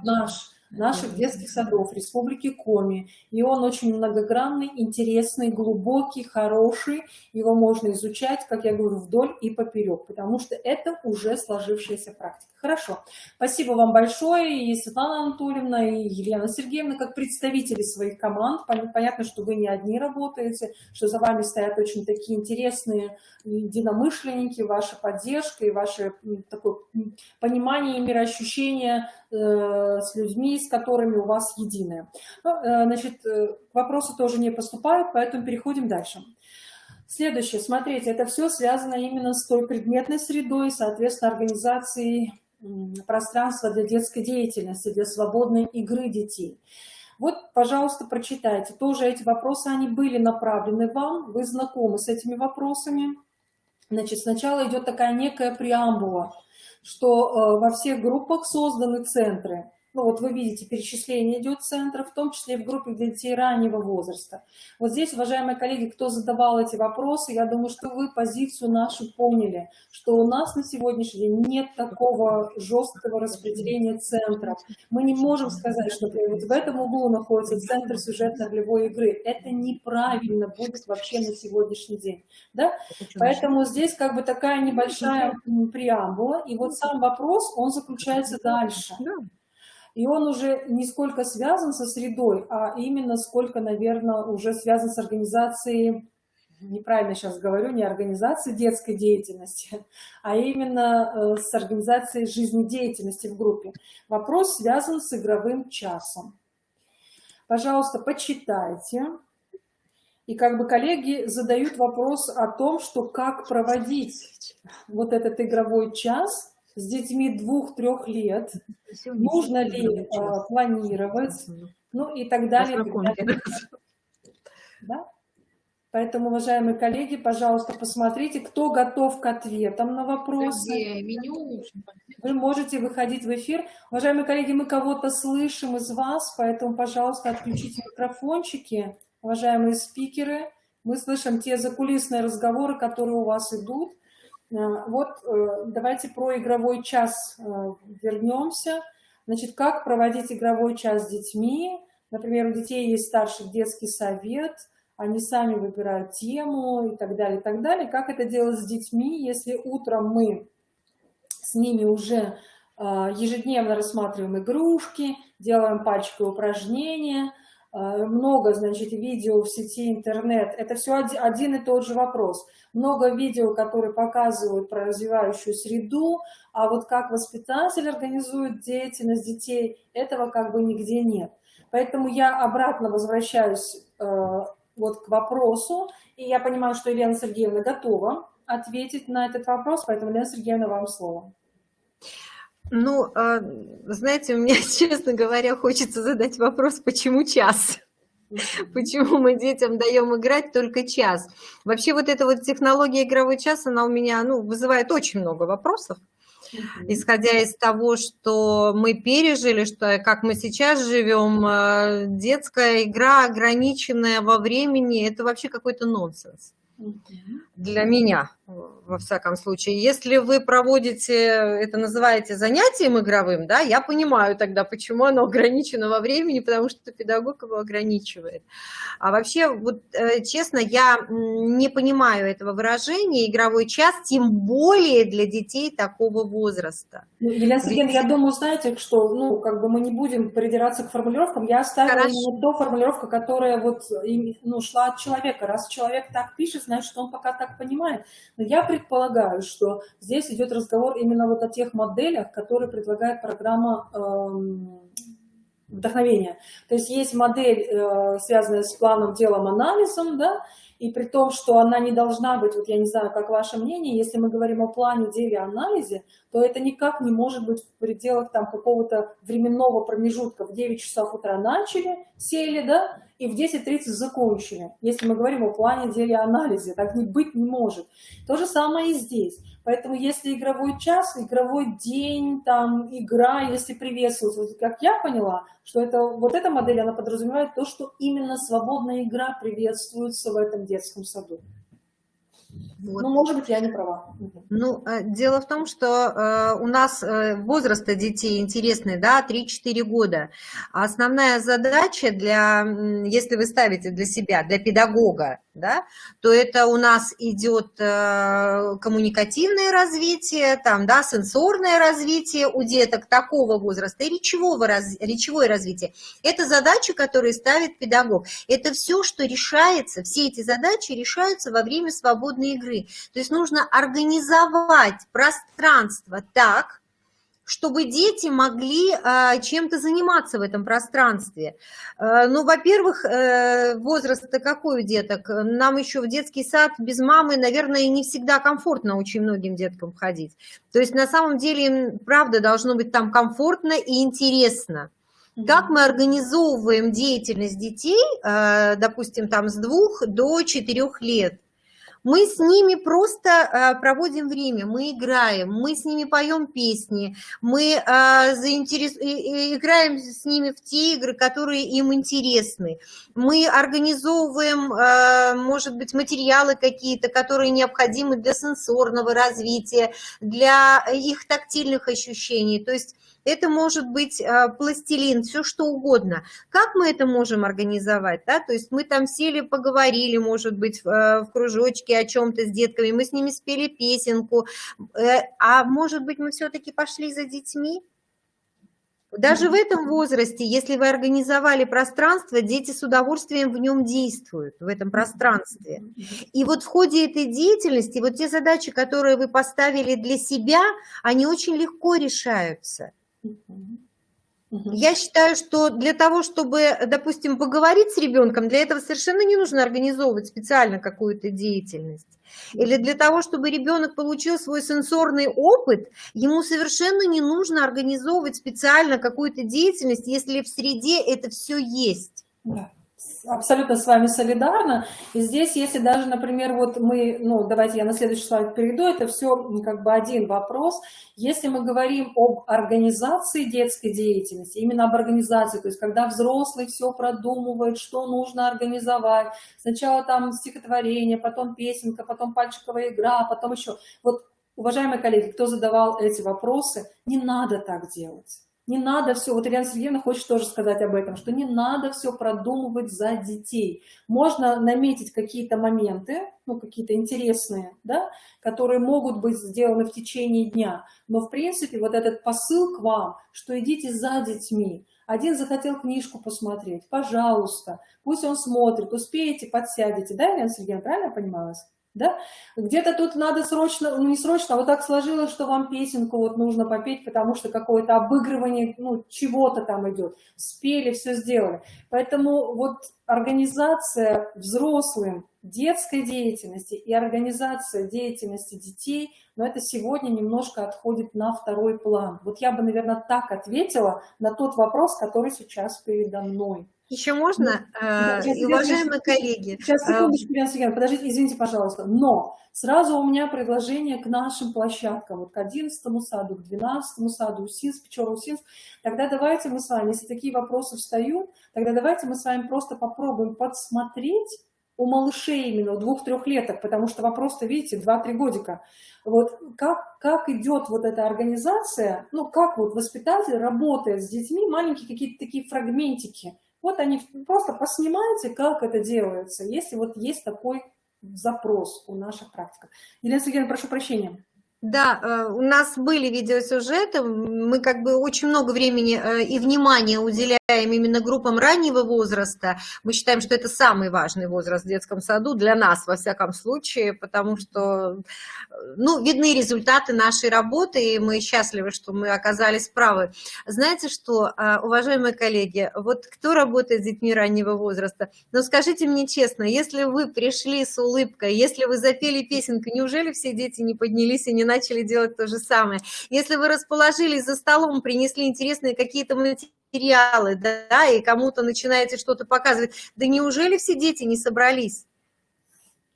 наших детских садов Республики Коми. И он очень многогранный, интересный, глубокий, хороший. Его можно изучать, как я говорю, вдоль и поперек, потому что это уже сложившаяся практика. Хорошо. Спасибо вам большое, и Светлана Анатольевна, и Елена Сергеевна, как представители своих команд. Понятно, что вы не одни работаете, что за вами стоят очень такие интересные единомышленники, ваша поддержка и ваше такое понимание и мироощущение с людьми, с которыми у вас единое. Значит, вопросы тоже не поступают, поэтому переходим дальше. Следующее, смотрите, это все связано именно с той предметной средой, соответственно, организацией пространства для детской деятельности, для свободной игры детей. Вот, пожалуйста, прочитайте. Тоже эти вопросы, они были направлены вам, вы знакомы с этими вопросами. Значит, сначала идет такая некая преамбула, что во всех группах созданы центры. Ну вот вы видите, перечисление идет центров, в том числе и в группе для детей раннего возраста. Вот здесь, уважаемые коллеги, кто задавал эти вопросы, я думаю, что вы позицию нашу поняли, что у нас на сегодняшний день нет такого жесткого распределения центров. Мы не можем сказать, что вот в этом углу находится центр сюжетно-ролевой игры. Это неправильно будет вообще на сегодняшний день. Да? Поэтому здесь как бы такая небольшая преамбула. И вот сам вопрос, он заключается дальше. И он уже не сколько связан со средой, а именно сколько, наверное, уже связан с организацией, неправильно сейчас говорю, не организацией детской деятельности, а именно с организацией жизнедеятельности в группе. Вопрос связан с игровым часом. Пожалуйста, почитайте. И как бы коллеги задают вопрос о том, что как проводить вот этот игровой час с детьми 2-3 лет, нужно ли планировать, ну и так далее. Да? Поэтому, уважаемые коллеги, пожалуйста, посмотрите, кто готов к ответам на вопросы. Вы можете выходить в эфир. Уважаемые коллеги, мы кого-то слышим из вас, поэтому, пожалуйста, отключите микрофончики, уважаемые спикеры, мы слышим те закулисные разговоры, которые у вас идут. Вот давайте про игровой час вернемся. Значит, как проводить игровой час с детьми? Например, у детей есть старший детский совет, они сами выбирают тему и так далее, и так далее. Как это делать с детьми, если утром мы с ними уже ежедневно рассматриваем игрушки, делаем пачкой упражнения, много, значит, видео в сети интернет. Это все один и тот же вопрос. Много видео, которые показывают про развивающую среду, а вот как воспитатель организует деятельность детей, этого как бы нигде нет. Поэтому я обратно возвращаюсь вот к вопросу, и я понимаю, что Елена Сергеевна готова ответить на этот вопрос, поэтому, Елена Сергеевна, вам слово. Ну, знаете, у меня, честно говоря, хочется задать вопрос, почему час? Почему мы детям даем играть только час? Вообще вот эта вот технология игровой час, она у меня, ну, вызывает очень много вопросов. Исходя из того, что мы пережили, что как мы сейчас живем, детская игра, ограниченная во времени, это вообще какой-то нонсенс. Для меня, во всяком случае. Если вы проводите, это называете занятием игровым, да, я понимаю тогда, почему оно ограничено во времени, потому что педагог его ограничивает. А вообще, вот честно, я не понимаю этого выражения «игровой час», тем более для детей такого возраста. Елена Сергеевна, я думаю, знаете, что, ну, как бы мы не будем придираться к формулировкам, я оставила именно ту формулировку, которая вот, ну, шла от человека. Раз человек так пишет, значит, что он пока так понимает. Но я предполагаю, что здесь идет разговор именно вот о тех моделях, которые предлагает программа вдохновения. То есть есть модель, связанная с планом, делом, анализом, да, и при том, что она не должна быть, вот я не знаю, как ваше мнение, если мы говорим о плане, деле, анализе, то это никак не может быть в пределах там какого-то временного промежутка. В 9 часов утра начали, сели, да, и в 10:30 закончили. Если мы говорим о плане, деле, анализе, так быть не может. То же самое и здесь. Поэтому если игровой час, игровой день, там, игра, если приветствуется, вот как я поняла, что это, вот эта модель, она подразумевает то, что именно свободная игра приветствуется в этом детском саду. Вот. Ну, может быть, я не права. Ну, дело в том, что у нас возраст детей интересный, да, 3-4 года. А основная задача для, если вы ставите для себя, для педагога, да, то это у нас идет коммуникативное развитие, там, да, сенсорное развитие у деток такого возраста и речевое развитие. Это задачи, которые ставит педагог. Это все, что решается, все эти задачи решаются во время свободной игры. То есть нужно организовать пространство так, чтобы дети могли чем-то заниматься в этом пространстве. Ну, во-первых, возраст-то какой у деток? Нам еще в детский сад без мамы, наверное, не всегда комфортно очень многим деткам ходить. То есть на самом деле им, правда, должно быть там комфортно и интересно. Как мы организовываем деятельность детей, допустим, там с 2 до 4 лет? Мы с ними просто проводим время, мы играем, мы с ними поем песни, мы играем с ними в те игры, которые им интересны. Мы организовываем, может быть, материалы какие-то, которые необходимы для сенсорного развития, для их тактильных ощущений. То есть это может быть пластилин, все что угодно. Как мы это можем организовать? Да? То есть мы там сели, поговорили, может быть, в кружочке о чем-то с детками, мы с ними спели песенку, а может быть, мы все-таки пошли за детьми? Даже в этом возрасте, если вы организовали пространство, дети с удовольствием в нем действуют, в этом пространстве. И вот в ходе этой деятельности, вот те задачи, которые вы поставили для себя, они очень легко решаются. Я считаю, что для того, чтобы, допустим, поговорить с ребенком, для этого совершенно не нужно организовывать специально какую-то деятельность. Или для того, чтобы ребенок получил свой сенсорный опыт, ему совершенно не нужно организовывать специально какую-то деятельность, если в среде это все есть. Да. абсолютно с вами солидарна. И здесь, если даже, например, вот мы, ну, давайте я на следующий слайд перейду, это все как бы один вопрос. Если мы говорим об организации детской деятельности, именно об организации, то есть когда взрослый все продумывает, что нужно организовать, сначала там стихотворение, потом песенка, потом пальчиковая игра, потом еще. Вот, уважаемые коллеги, кто задавал эти вопросы, не надо так делать. Не надо все, вот Елена Сергеевна хочет тоже сказать об этом, что не надо все продумывать за детей. Можно наметить какие-то моменты, ну, какие-то интересные, да, которые могут быть сделаны в течение дня. Но, в принципе, вот этот посыл к вам, что идите за детьми. Один захотел книжку посмотреть, пожалуйста, пусть он смотрит, успеете, подсядете. Да, Елена Сергеевна, правильно я понимаю вас? Да? Где-то тут надо срочно, ну не срочно, а вот так сложилось, что вам песенку вот нужно попеть, потому что какое-то обыгрывание, ну, чего-то там идет. Спели, все сделали. Поэтому вот организация взрослым детской деятельности и организация деятельности детей, но это сегодня немножко отходит на второй план. Вот я бы, наверное, так ответила на тот вопрос, который сейчас передо мной. Еще можно, Да, и уважаемые коллеги? Сейчас, секундочку, Елена Сергеевна, подождите, извините, пожалуйста. Но сразу у меня предложение к нашим площадкам, вот к 11-му саду, к 12-му саду, Усинск, Печора-Усинск. Тогда давайте мы с вами, если такие вопросы встают, тогда давайте мы с вами просто попробуем подсмотреть у малышей именно, у 2-3-леток, потому что вопрос-то, видите, 2-3 годика. Вот как идет вот эта организация, ну, как вот воспитатель работает с детьми, маленькие какие-то такие фрагментики. Вот они просто поснимайте, как это делается, если вот есть такой запрос у наших практиков. Елена Сергеевна, прошу прощения. Да, у нас были видеосюжеты, мы как бы очень много времени и внимания уделяем именно группам раннего возраста. Мы считаем, что это самый важный возраст в детском саду для нас, во всяком случае, потому что, ну, видны результаты нашей работы, и мы счастливы, что мы оказались правы. Знаете что, уважаемые коллеги, вот кто работает с детьми раннего возраста, ну, скажите мне честно, если вы пришли с улыбкой, если вы запели песенку, неужели все дети не поднялись и не начали делать то же самое? Если вы расположились за столом, принесли интересные какие-то материалы, да, и кому-то начинаете что-то показывать, да неужели все дети не собрались?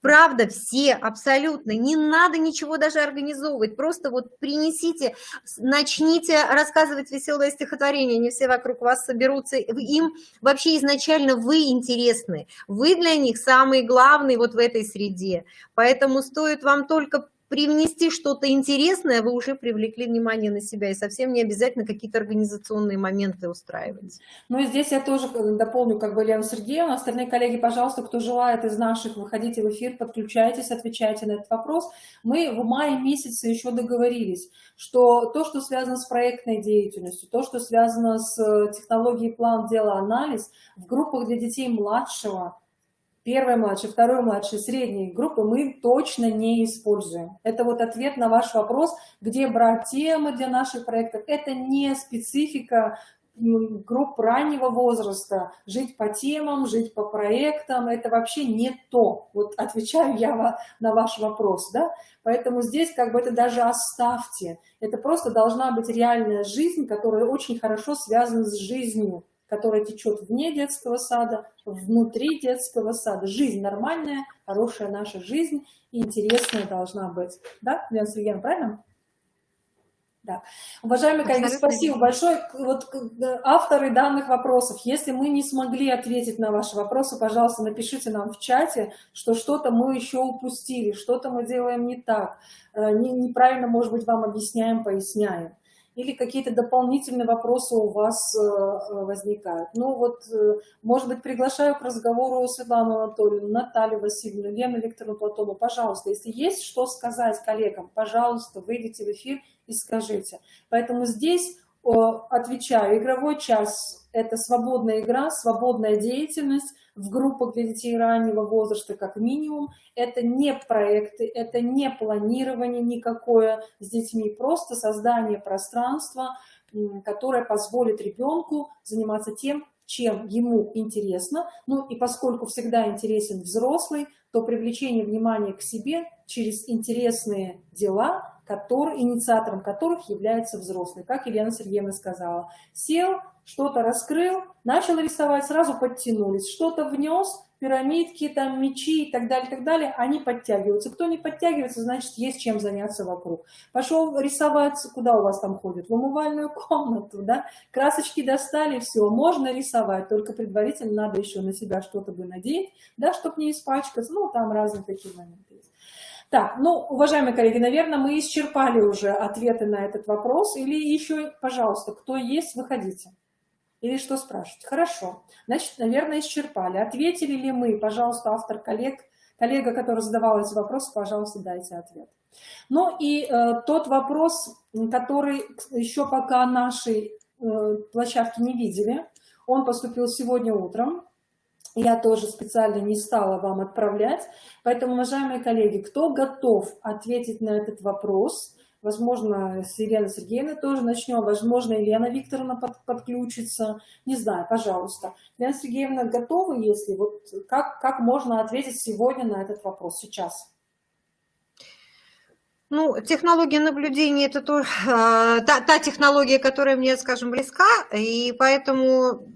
Правда, все, абсолютно. Не надо ничего даже организовывать. Просто вот принесите, начните рассказывать веселое стихотворение. Не все вокруг вас соберутся. Им вообще изначально вы интересны. Вы для них самый главный вот в этой среде. Поэтому стоит вам только привнести что-то интересное, вы уже привлекли внимание на себя, и совсем не обязательно какие-то организационные моменты устраивать. Ну и здесь я тоже дополню, как бы, Елена Сергеевна, остальные коллеги, пожалуйста, кто желает из наших, выходите в эфир, подключайтесь, отвечайте на этот вопрос. Мы в мае месяце еще договорились, что то, что связано с проектной деятельностью, то, что связано с технологией план дела анализ, в группах для детей младшего, первой младшей, второй младшей, средней группы мы точно не используем. Это вот ответ на ваш вопрос, где брать темы для наших проектов. Это не специфика групп раннего возраста. Жить по темам, жить по проектам, это вообще не то. Вот отвечаю я на ваш вопрос, да? Поэтому здесь как бы это даже оставьте. Это просто должна быть реальная жизнь, которая очень хорошо связана с жизнью, которая течет вне детского сада, внутри детского сада. Жизнь нормальная, хорошая наша жизнь, и интересная должна быть. Да, Елена Сергеевна, правильно? Да. Уважаемые коллеги, спасибо большое. Вот авторы данных вопросов, если мы не смогли ответить на ваши вопросы, пожалуйста, напишите нам в чате, что что-то мы еще упустили, что-то мы делаем не так, неправильно, может быть, вам объясняем, поясняем. Или какие-то дополнительные вопросы у вас возникают. Ну вот, может быть, приглашаю к разговору Светлану Анатольевну, Наталью Васильевну, Лену Викторовну Платонову. Пожалуйста, если есть что сказать коллегам, пожалуйста, выйдите в эфир и скажите. Поэтому здесь отвечаю, игровой час – это свободная игра, свободная деятельность в группах для детей раннего возраста как минимум. Это не проекты, это не планирование никакое с детьми, просто создание пространства, которое позволит ребенку заниматься тем, чем ему интересно. Ну и поскольку всегда интересен взрослый, то привлечение внимания к себе через интересные дела, инициатором которых является взрослый, как Елена Сергеевна сказала. Сел, что-то раскрыл, начал рисовать, сразу подтянулись, что-то внес, пирамидки, там, мечи и так далее, они подтягиваются. Кто не подтягивается, значит, есть чем заняться вокруг. Пошел рисовать, куда у вас там ходит? В умывальную комнату, да? Красочки достали, все, можно рисовать, только предварительно надо еще на себя что-то бы надеть, да, чтобы не испачкаться, ну, там разные такие моменты есть. Так, ну, уважаемые коллеги, наверное, мы исчерпали уже ответы на этот вопрос, или еще, пожалуйста, кто есть, выходите. Или что спрашивать? Хорошо. Значит, наверное, исчерпали. Ответили ли мы? Пожалуйста, автор, коллега, который задавал эти вопросы, пожалуйста, дайте ответ. Ну и тот вопрос, который еще пока нашей площадки не видели, он поступил сегодня утром. Я тоже специально не стала вам отправлять. Поэтому, уважаемые коллеги, кто готов ответить на этот вопрос? Возможно, с Еленой Сергеевной тоже начнем. Возможно, Елена Викторовна подключится. Не знаю, пожалуйста. Елена Сергеевна готова, если вот как можно ответить сегодня на этот вопрос, сейчас? Ну, технология наблюдения – это та технология, которая мне, скажем, близка, и поэтому…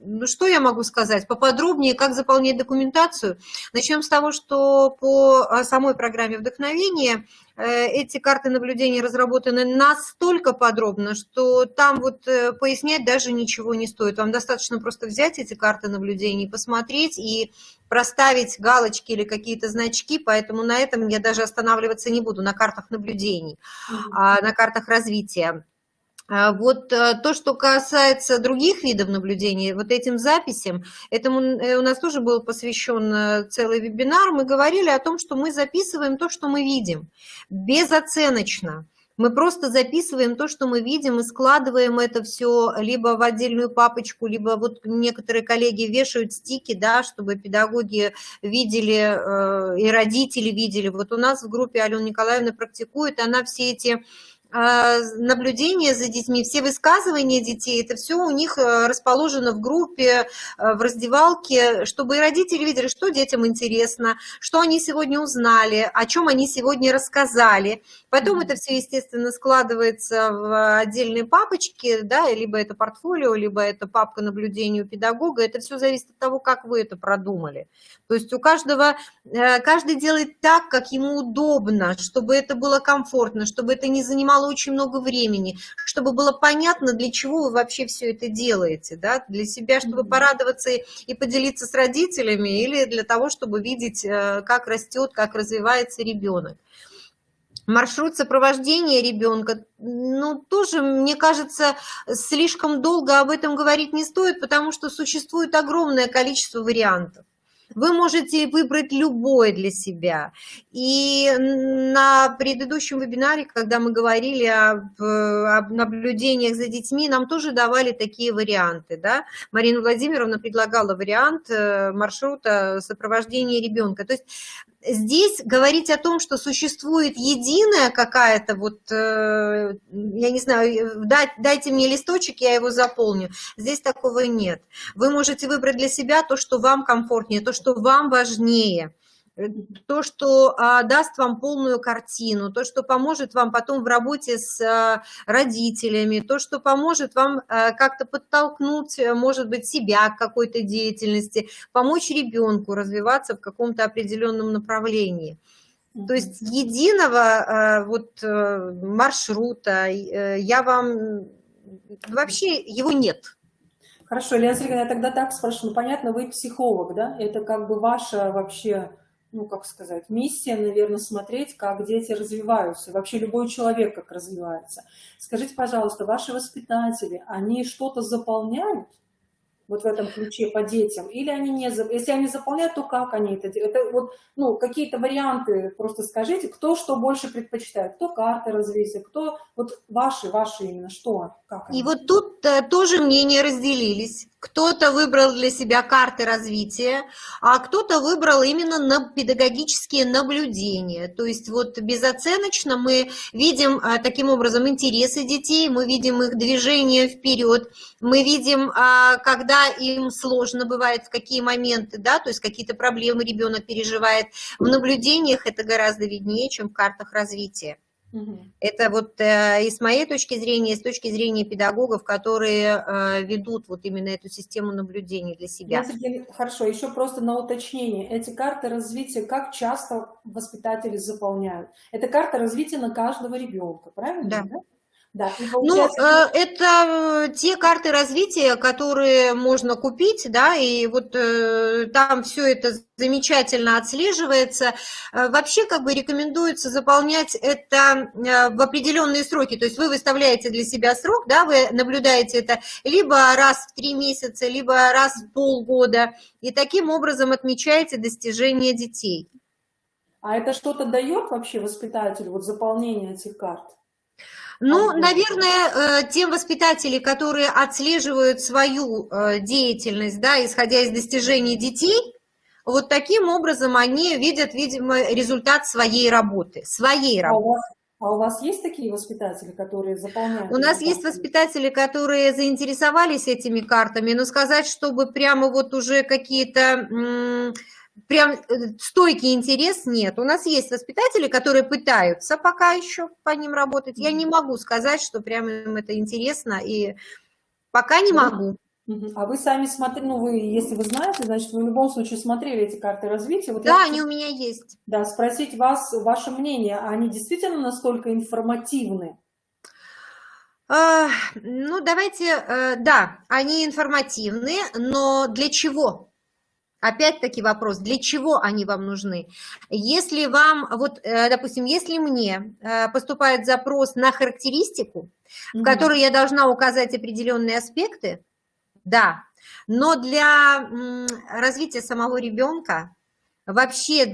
Ну, что я могу сказать? Поподробнее, как заполнять документацию. Начнем с того, что по самой программе вдохновения эти карты наблюдения разработаны настолько подробно, что там вот пояснять даже ничего не стоит. Вам достаточно просто взять эти карты наблюдения, посмотреть и проставить галочки или какие-то значки, поэтому на этом я даже останавливаться не буду, на картах наблюдений, на картах развития. Вот то, что касается других видов наблюдений, вот этим записям, этому у нас тоже был посвящен целый вебинар. Мы говорили о том, что мы записываем то, что мы видим, безоценочно. Мы просто записываем то, что мы видим, и складываем это все либо в отдельную папочку, либо вот некоторые коллеги вешают стики, да, чтобы педагоги видели и родители видели. Вот у нас в группе Алена Николаевна практикует, она все эти наблюдения за детьми, все высказывания детей, это все у них расположено в группе, в раздевалке, чтобы и родители видели, что детям интересно, что они сегодня узнали, о чем они сегодня рассказали. Потом это все, естественно, складывается в отдельные папочки, да, либо это портфолио, либо это папка наблюдений у педагога. Это все зависит от того, как вы это продумали. То есть у каждого, каждый делает так, как ему удобно, чтобы это было комфортно, чтобы это не занимало очень много времени, чтобы было понятно, для чего вы вообще все это делаете, да, для себя, чтобы порадоваться и поделиться с родителями, или для того, чтобы видеть, как растет, как развивается ребенок. Маршрут сопровождения ребенка, ну, тоже, мне кажется, слишком долго об этом говорить не стоит, потому что существует огромное количество вариантов. Вы можете выбрать любой для себя. И на предыдущем вебинаре, когда мы говорили об наблюдениях за детьми, нам тоже давали такие варианты. Да? Марина Владимировна предлагала вариант маршрута сопровождения ребенка. То есть здесь говорить о том, что существует единая какая-то, вот, я не знаю, дайте мне листочек, я его заполню. Здесь такого нет. Вы можете выбрать для себя то, что вам комфортнее, то, что вам важнее, то, что даст вам полную картину, то, что поможет вам потом в работе с родителями, то, что поможет вам как-то подтолкнуть, может быть, себя к какой-то деятельности, помочь ребенку развиваться в каком-то определенном направлении. То есть единого вот маршрута я вам... Вообще его нет. Хорошо, Елена Сергеевна, я тогда так спрошу. Ну, понятно, вы психолог, да? Это как бы ваша вообще... ну, как сказать, миссия, наверное, смотреть, как дети развиваются, вообще любой человек как развивается. Скажите, пожалуйста, ваши воспитатели, они что-то заполняют вот в этом ключе по детям, или они не заполняют? Если они заполняют, то как они это делают? Это вот, ну, какие-то варианты, просто скажите, кто что больше предпочитает, кто карты развития, кто вот ваши именно, что, как они? И вот тут тоже мнения разделились. Кто-то выбрал для себя карты развития, а кто-то выбрал именно педагогические наблюдения. То есть вот безоценочно мы видим таким образом интересы детей, мы видим их движение вперед, мы видим, когда им сложно бывает, в какие моменты, да, то есть какие-то проблемы ребенок переживает. В наблюдениях это гораздо виднее, чем в картах развития. Мгм. Это вот и с моей точки зрения, и с точки зрения педагогов, которые ведут вот именно эту систему наблюдения для себя. Сергей, хорошо, еще просто на уточнение. Эти карты развития как часто воспитатели заполняют? Это карта развития на каждого ребенка, правильно? Да. Да? Да, и Ну, получается, это те карты развития, которые можно купить, да, и вот там все это замечательно отслеживается. Вообще, как бы рекомендуется заполнять это в определенные сроки, то есть вы выставляете для себя срок, да, вы наблюдаете это либо раз в 3 месяца, либо раз в полгода, и таким образом отмечаете достижения детей. а это что-то дает вообще воспитателю, вот заполнение этих карт? Ну, наверное, тем воспитателям, которые отслеживают свою деятельность, да, исходя из достижений детей, вот таким образом они видят, видимо, результат своей работы, своей А у работы. вас, а у вас есть такие воспитатели, которые заполняют У эти нас есть карты? воспитатели, которые заинтересовались этими картами, но сказать, чтобы прямо вот уже какие-то прям стойкий интерес нет. У нас есть воспитатели, которые пытаются пока еще по ним работать. Я не могу сказать, что прям им это интересно, и пока не могу. А вы сами смотрели, ну вы, если вы знаете, значит, вы в любом случае смотрели эти карты развития. Вот я Да, хочу, они у меня есть. да, спросить вас, ваше мнение, они действительно настолько информативны? Ну, давайте, да, они информативны, но для чего? Опять-таки вопрос, для чего они вам нужны? Если вам, вот, допустим, если мне поступает запрос на характеристику, в которой я должна указать определенные аспекты, да, но для развития самого ребенка, вообще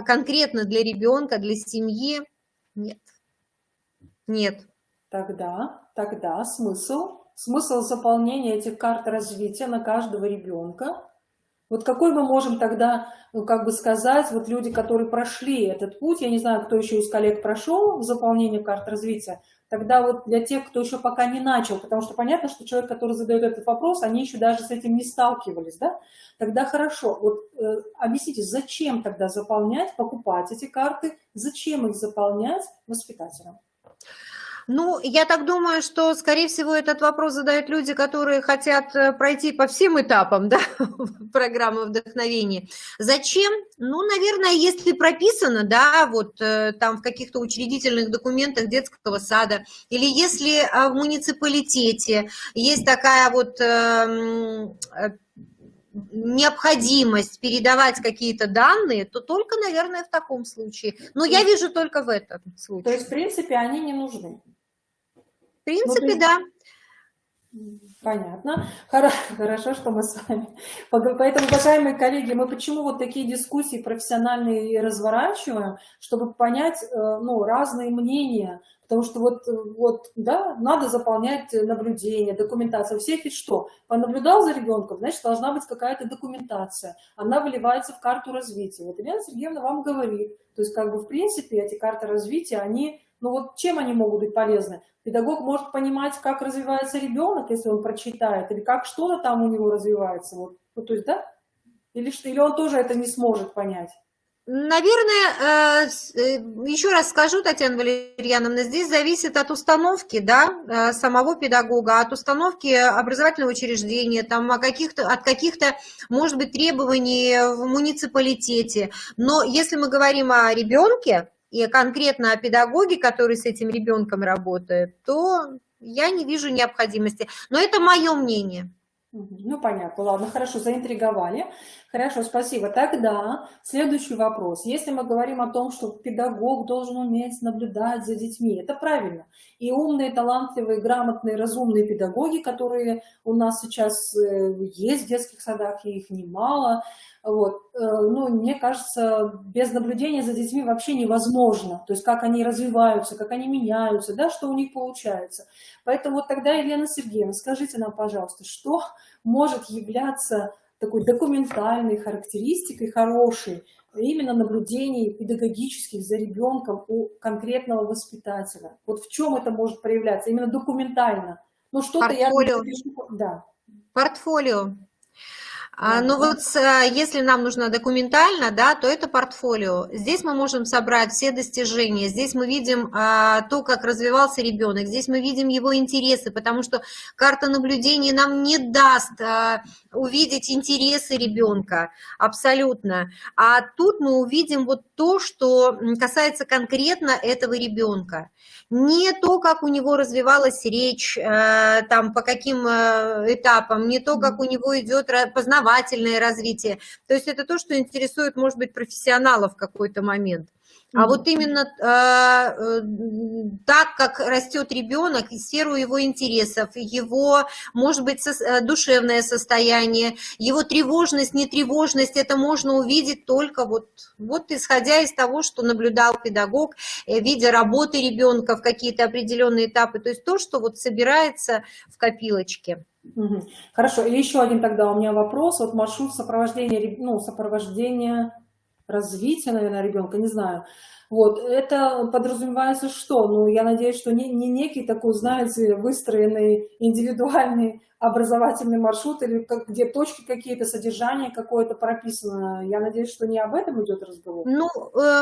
конкретно для ребенка, для семьи, нет. Нет. Тогда смысл заполнения этих карт развития на каждого ребенка. Вот какой мы можем тогда, ну, как бы сказать, вот люди, которые прошли этот путь, я не знаю, кто еще из коллег прошел в заполнении карт развития, тогда вот для тех, кто еще пока не начал, потому что понятно, что человек, который задает этот вопрос, они еще даже с этим не сталкивались, да? Тогда хорошо, вот объясните, зачем тогда заполнять, покупать эти карты, зачем их заполнять воспитателям? Ну, я так думаю, что, скорее всего, этот вопрос задают люди, которые хотят пройти по всем этапам, да, программы вдохновения. Зачем? Ну, наверное, если прописано, да, вот там в каких-то учредительных документах детского сада, или если в муниципалитете есть такая вот необходимость передавать какие-то данные, то только, наверное, в таком случае. Но я вижу только в этом случае. То есть, в принципе, они не нужны? В принципе, да. Понятно. Хорошо, что мы с вами. Поэтому, уважаемые коллеги, мы почему вот такие дискуссии профессиональные разворачиваем, чтобы понять, ну, разные мнения. Потому что вот, да, надо заполнять наблюдение, документацию. Все ведь что? Понаблюдал за ребенком, значит, должна быть какая-то документация. Она выливается в карту развития. Вот Елена Сергеевна вам говорит. То есть, как бы, в принципе, эти карты развития, они, ну вот чем они могут быть полезны? Педагог может понимать, как развивается ребенок, если он прочитает, или как что-то там у него развивается. Вот, то есть, да? Или он тоже это не сможет понять? Наверное, еще раз скажу, Татьяна Валерьяновна, здесь зависит от установки, да, самого педагога, от установки образовательного учреждения, там, от каких-то, может быть, требований в муниципалитете. Но если мы говорим о ребенке и конкретно о педагоге, который с этим ребенком работает, то я не вижу необходимости. Но это мое мнение. Ну, понятно, ладно, хорошо, заинтриговали. Хорошо, спасибо. Тогда следующий вопрос. Если мы говорим о том, что педагог должен уметь наблюдать за детьми, это правильно. И умные, талантливые, грамотные, разумные педагоги, которые у нас сейчас есть в детских садах, и их немало, вот, ну, мне кажется, без наблюдения за детьми вообще невозможно. То есть как они развиваются, как они меняются, да, что у них получается. Поэтому вот тогда, Елена Сергеевна, скажите нам, пожалуйста, что может являться такой документальной характеристикой хорошей именно наблюдений педагогических за ребенком у конкретного воспитателя? Вот в чем это может проявляться именно документально? Ну, что-то я... Портфолио. Да. Портфолио. Ну вот если нам нужно документально, да, то это портфолио. Здесь мы можем собрать все достижения, здесь мы видим то, как развивался ребенок, здесь мы видим его интересы, потому что карта наблюдений нам не даст увидеть интересы ребенка абсолютно. А тут мы увидим вот то, что касается конкретно этого ребенка. Не то, как у него развивалась речь, там, по каким этапам, не то, как у него идет познавательное развитие. То есть это то, что интересует, может быть, профессионалов в какой-то момент. А вот именно так, как растет ребенок, и сферу его интересов, его, может быть, душевное состояние, его тревожность, нетревожность, это можно увидеть только вот исходя из того, что наблюдал педагог, видя работы ребенка в какие-то определенные этапы, то есть то, что вот собирается в копилочке. Хорошо, и еще один тогда у меня вопрос, вот маршрут сопровождения, сопровождения развития, наверное, ребенка, не знаю. Вот, это подразумевается что? Ну, я надеюсь, что не некий такой, знаете, выстроенный индивидуальный образовательный маршрут, или где точки какие-то, содержание какое-то прописано. Я надеюсь, что не об этом идет разговор. Ну,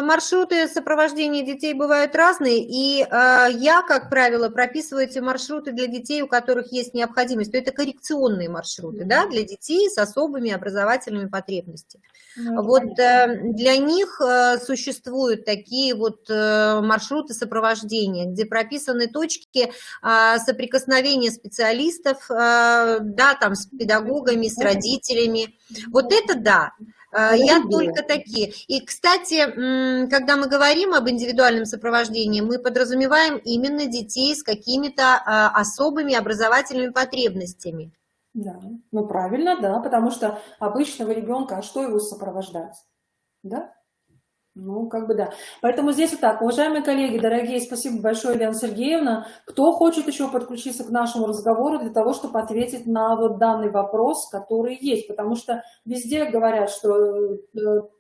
маршруты сопровождения детей бывают разные, и я, как правило, прописываю эти маршруты для детей, у которых есть необходимость. То это коррекционные маршруты, да, для детей с особыми образовательными потребностями. Вот для них существуют такие вот маршруты сопровождения, где прописаны точки соприкосновения специалистов, да, там с педагогами, с родителями. Вот это да. Я только такие. И, кстати, когда мы говорим об индивидуальном сопровождении, мы подразумеваем именно детей с какими-то особыми образовательными потребностями. Да, ну правильно, да, потому что обычного ребенка, а что его сопровождать? Да? Ну, как бы да. Поэтому здесь вот так, уважаемые коллеги, дорогие, спасибо большое, Елена Сергеевна. Кто хочет еще подключиться к нашему разговору для того, чтобы ответить на вот данный вопрос, который есть? Потому что везде говорят, что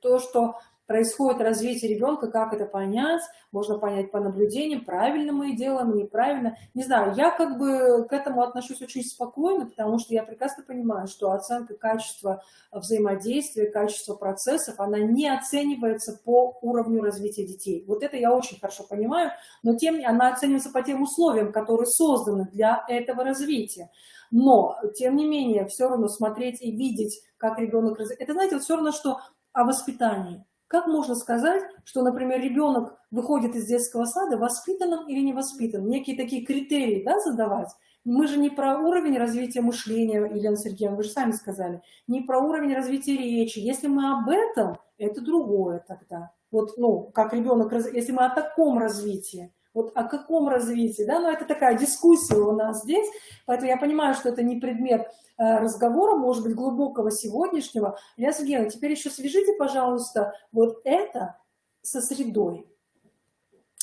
то, что происходит развитие ребенка, как это понять, можно понять по наблюдениям, правильно мы делаем, неправильно. Не знаю, я как бы к этому отношусь очень спокойно, потому что я прекрасно понимаю, что оценка качества взаимодействия, качества процессов, она не оценивается по уровню развития детей. Вот это я очень хорошо понимаю, но она оценивается по тем условиям, которые созданы для этого развития. Но, тем не менее, все равно смотреть и видеть, как ребенок развивается. Это, знаете, вот все равно, что о воспитании. Как можно сказать, что, например, ребенок выходит из детского сада воспитанным или невоспитанным? Некие такие критерии, да, задавать? Мы же не про уровень развития мышления, Елена Сергеевна, вы же сами сказали, не про уровень развития речи. Если мы об этом, это другое тогда. Вот, ну, как ребенок, если мы о таком развитии, вот о каком развитии, да, но это такая дискуссия у нас здесь, поэтому я понимаю, что это не предмет разговора, может быть, глубокого сегодняшнего. Елена Сергеевна, теперь еще свяжите, пожалуйста, вот это со средой.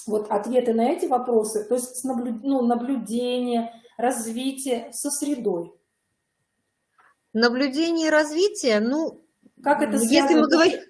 Вот ответы на эти вопросы, то есть наблюдение, развитие со средой. Наблюдение и развитие, ну, как это если мы говорим...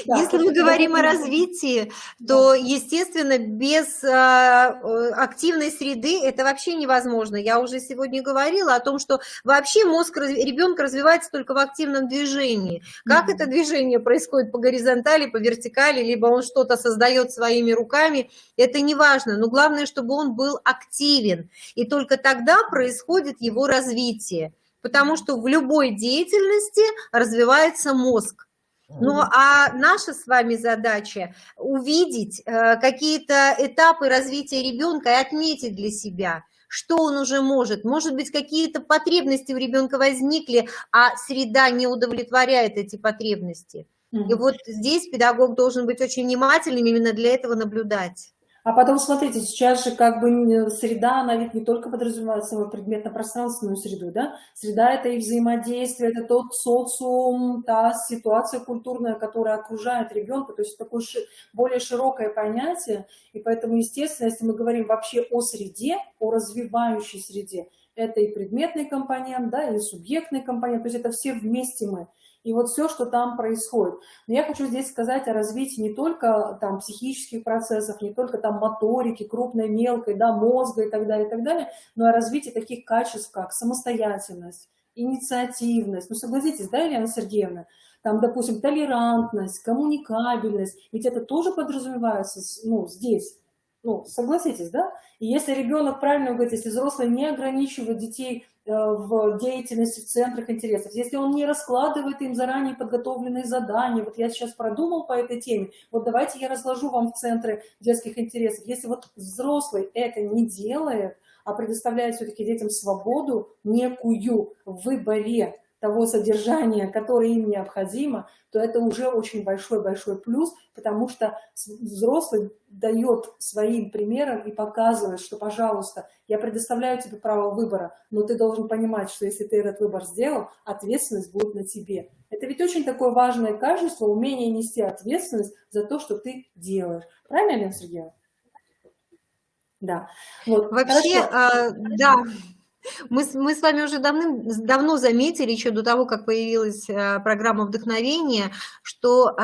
Да, если мы говорим о развитии, то, естественно, без активной среды это вообще невозможно. Я уже сегодня говорила о том, что вообще мозг ребенка развивается только в активном движении. Как это движение происходит по горизонтали, по вертикали, либо он что-то создает своими руками, это не важно. Но главное, чтобы он был активен. И только тогда происходит его развитие. Потому что в любой деятельности развивается мозг. Ну, а наша с вами задача увидеть какие-то этапы развития ребенка и отметить для себя, что он уже может. Может быть, какие-то потребности у ребенка возникли, а среда не удовлетворяет эти потребности. И вот здесь педагог должен быть очень внимательным, именно для этого наблюдать. А потом, смотрите, сейчас же как бы среда, она ведь не только подразумевает свою предметно-пространственную среду, да? Среда – это и взаимодействие, это тот социум, та ситуация культурная, которая окружает ребенка, то есть такое более широкое понятие, и поэтому, естественно, если мы говорим вообще о среде, о развивающей среде, это и предметный компонент, да, и субъектный компонент, то есть это все вместе мы. И вот все, что там происходит. Но я хочу здесь сказать о развитии не только там психических процессов, не только там моторики, крупной, мелкой, да, мозга и так далее, но о развитии таких качеств, как самостоятельность, инициативность. Ну, согласитесь, да, Елена Сергеевна? Там, допустим, толерантность, коммуникабельность, ведь это тоже подразумевается, ну, здесь. Ну, согласитесь, да? И если ребенок, правильно вы говорите, если взрослый не ограничивает детей в деятельности, в центрах интересов, если он не раскладывает им заранее подготовленные задания, вот я сейчас продумал по этой теме, вот давайте я разложу вам в центры детских интересов. Если вот взрослый это не делает, а предоставляет все-таки детям свободу некую в выборе того содержания, которое им необходимо, то это уже очень большой-большой плюс, потому что взрослый дает своим примером и показывает, что, пожалуйста, я предоставляю тебе право выбора, но ты должен понимать, что если ты этот выбор сделал, ответственность будет на тебе. Это ведь очень такое важное качество, умение нести ответственность за то, что ты делаешь. Правильно, Елена Сергеевна? Да. Вот. Вообще, да. Мы с вами уже давно заметили, еще до того, как появилась программа вдохновения, что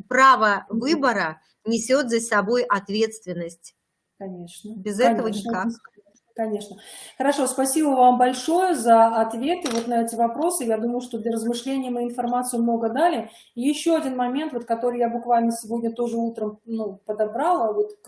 право выбора несет за собой ответственность. Конечно. Без этого никак. Конечно. Хорошо, спасибо вам большое за ответы вот на эти вопросы. Я думаю, что для размышления мы информацию много дали. И еще один момент, вот, который я буквально сегодня тоже утром подобрала, вот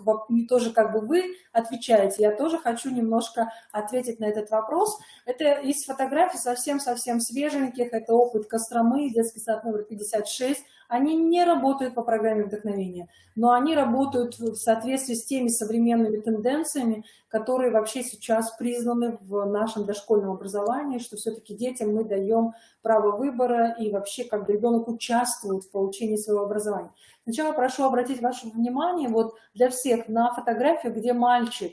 тоже как бы вы отвечаете, я тоже хочу немножко ответить на этот вопрос. Это из фотографий совсем-совсем свеженьких, это опыт Костромы, детский сад номер 56. Они не работают по программе вдохновения, но они работают в соответствии с теми современными тенденциями, которые вообще сейчас признаны в нашем дошкольном образовании, что все-таки детям мы даем право выбора и вообще как бы ребенок участвует в получении своего образования. Сначала прошу обратить ваше внимание вот для всех на фотографию, где мальчик,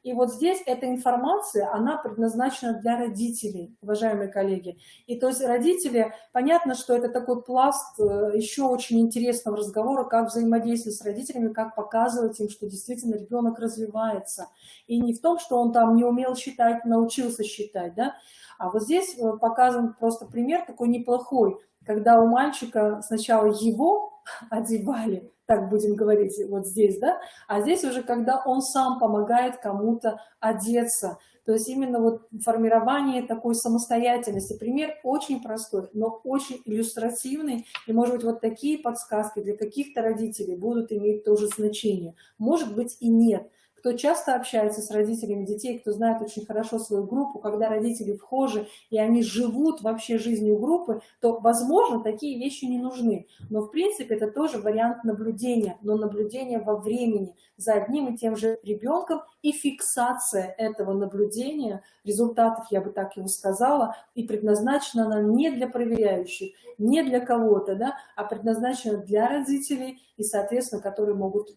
и вот здесь эта информация, она предназначена для родителей, уважаемые коллеги. И то есть родители, понятно, что это такой пласт еще очень интересного разговора, как взаимодействовать с родителями, как показывать им, что действительно ребенок развивается. И не в том, что он там не умел считать, научился считать, да? А вот здесь показан просто пример такой неплохой, когда у мальчика сначала его одевали, так будем говорить, вот здесь, да, а здесь уже, когда он сам помогает кому-то одеться, то есть именно вот формирование такой самостоятельности. Пример очень простой, но очень иллюстративный, и, может быть, вот такие подсказки для каких-то родителей будут иметь тоже значение. Может быть и нет. Кто часто общается с родителями детей, кто знает очень хорошо свою группу, когда родители вхожи и они живут вообще жизнью группы, то, возможно, такие вещи не нужны. Но, в принципе, это тоже вариант наблюдения, но наблюдение во времени за одним и тем же ребенком и фиксация этого наблюдения, результатов, я бы так его сказала, и предназначена она не для проверяющих, не для кого-то, да, а предназначена для родителей и, соответственно, которые могут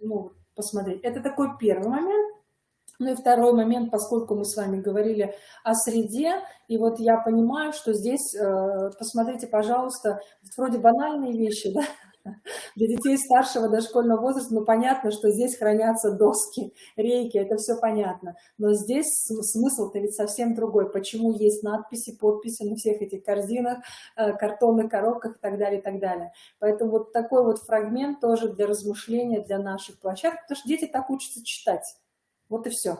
посмотреть. Это такой первый момент. Ну и второй момент, поскольку мы с вами говорили о среде, и вот я понимаю, что здесь, посмотрите, пожалуйста, вроде банальные вещи, да, для детей старшего дошкольного возраста, ну понятно, что здесь хранятся доски, рейки, это все понятно, но здесь смысл-то ведь совсем другой, почему есть надписи, подписи на всех этих корзинах, картонных коробках и так далее, и так далее. Поэтому вот такой вот фрагмент тоже для размышления, для наших площадок, потому что дети так учатся читать, вот и все.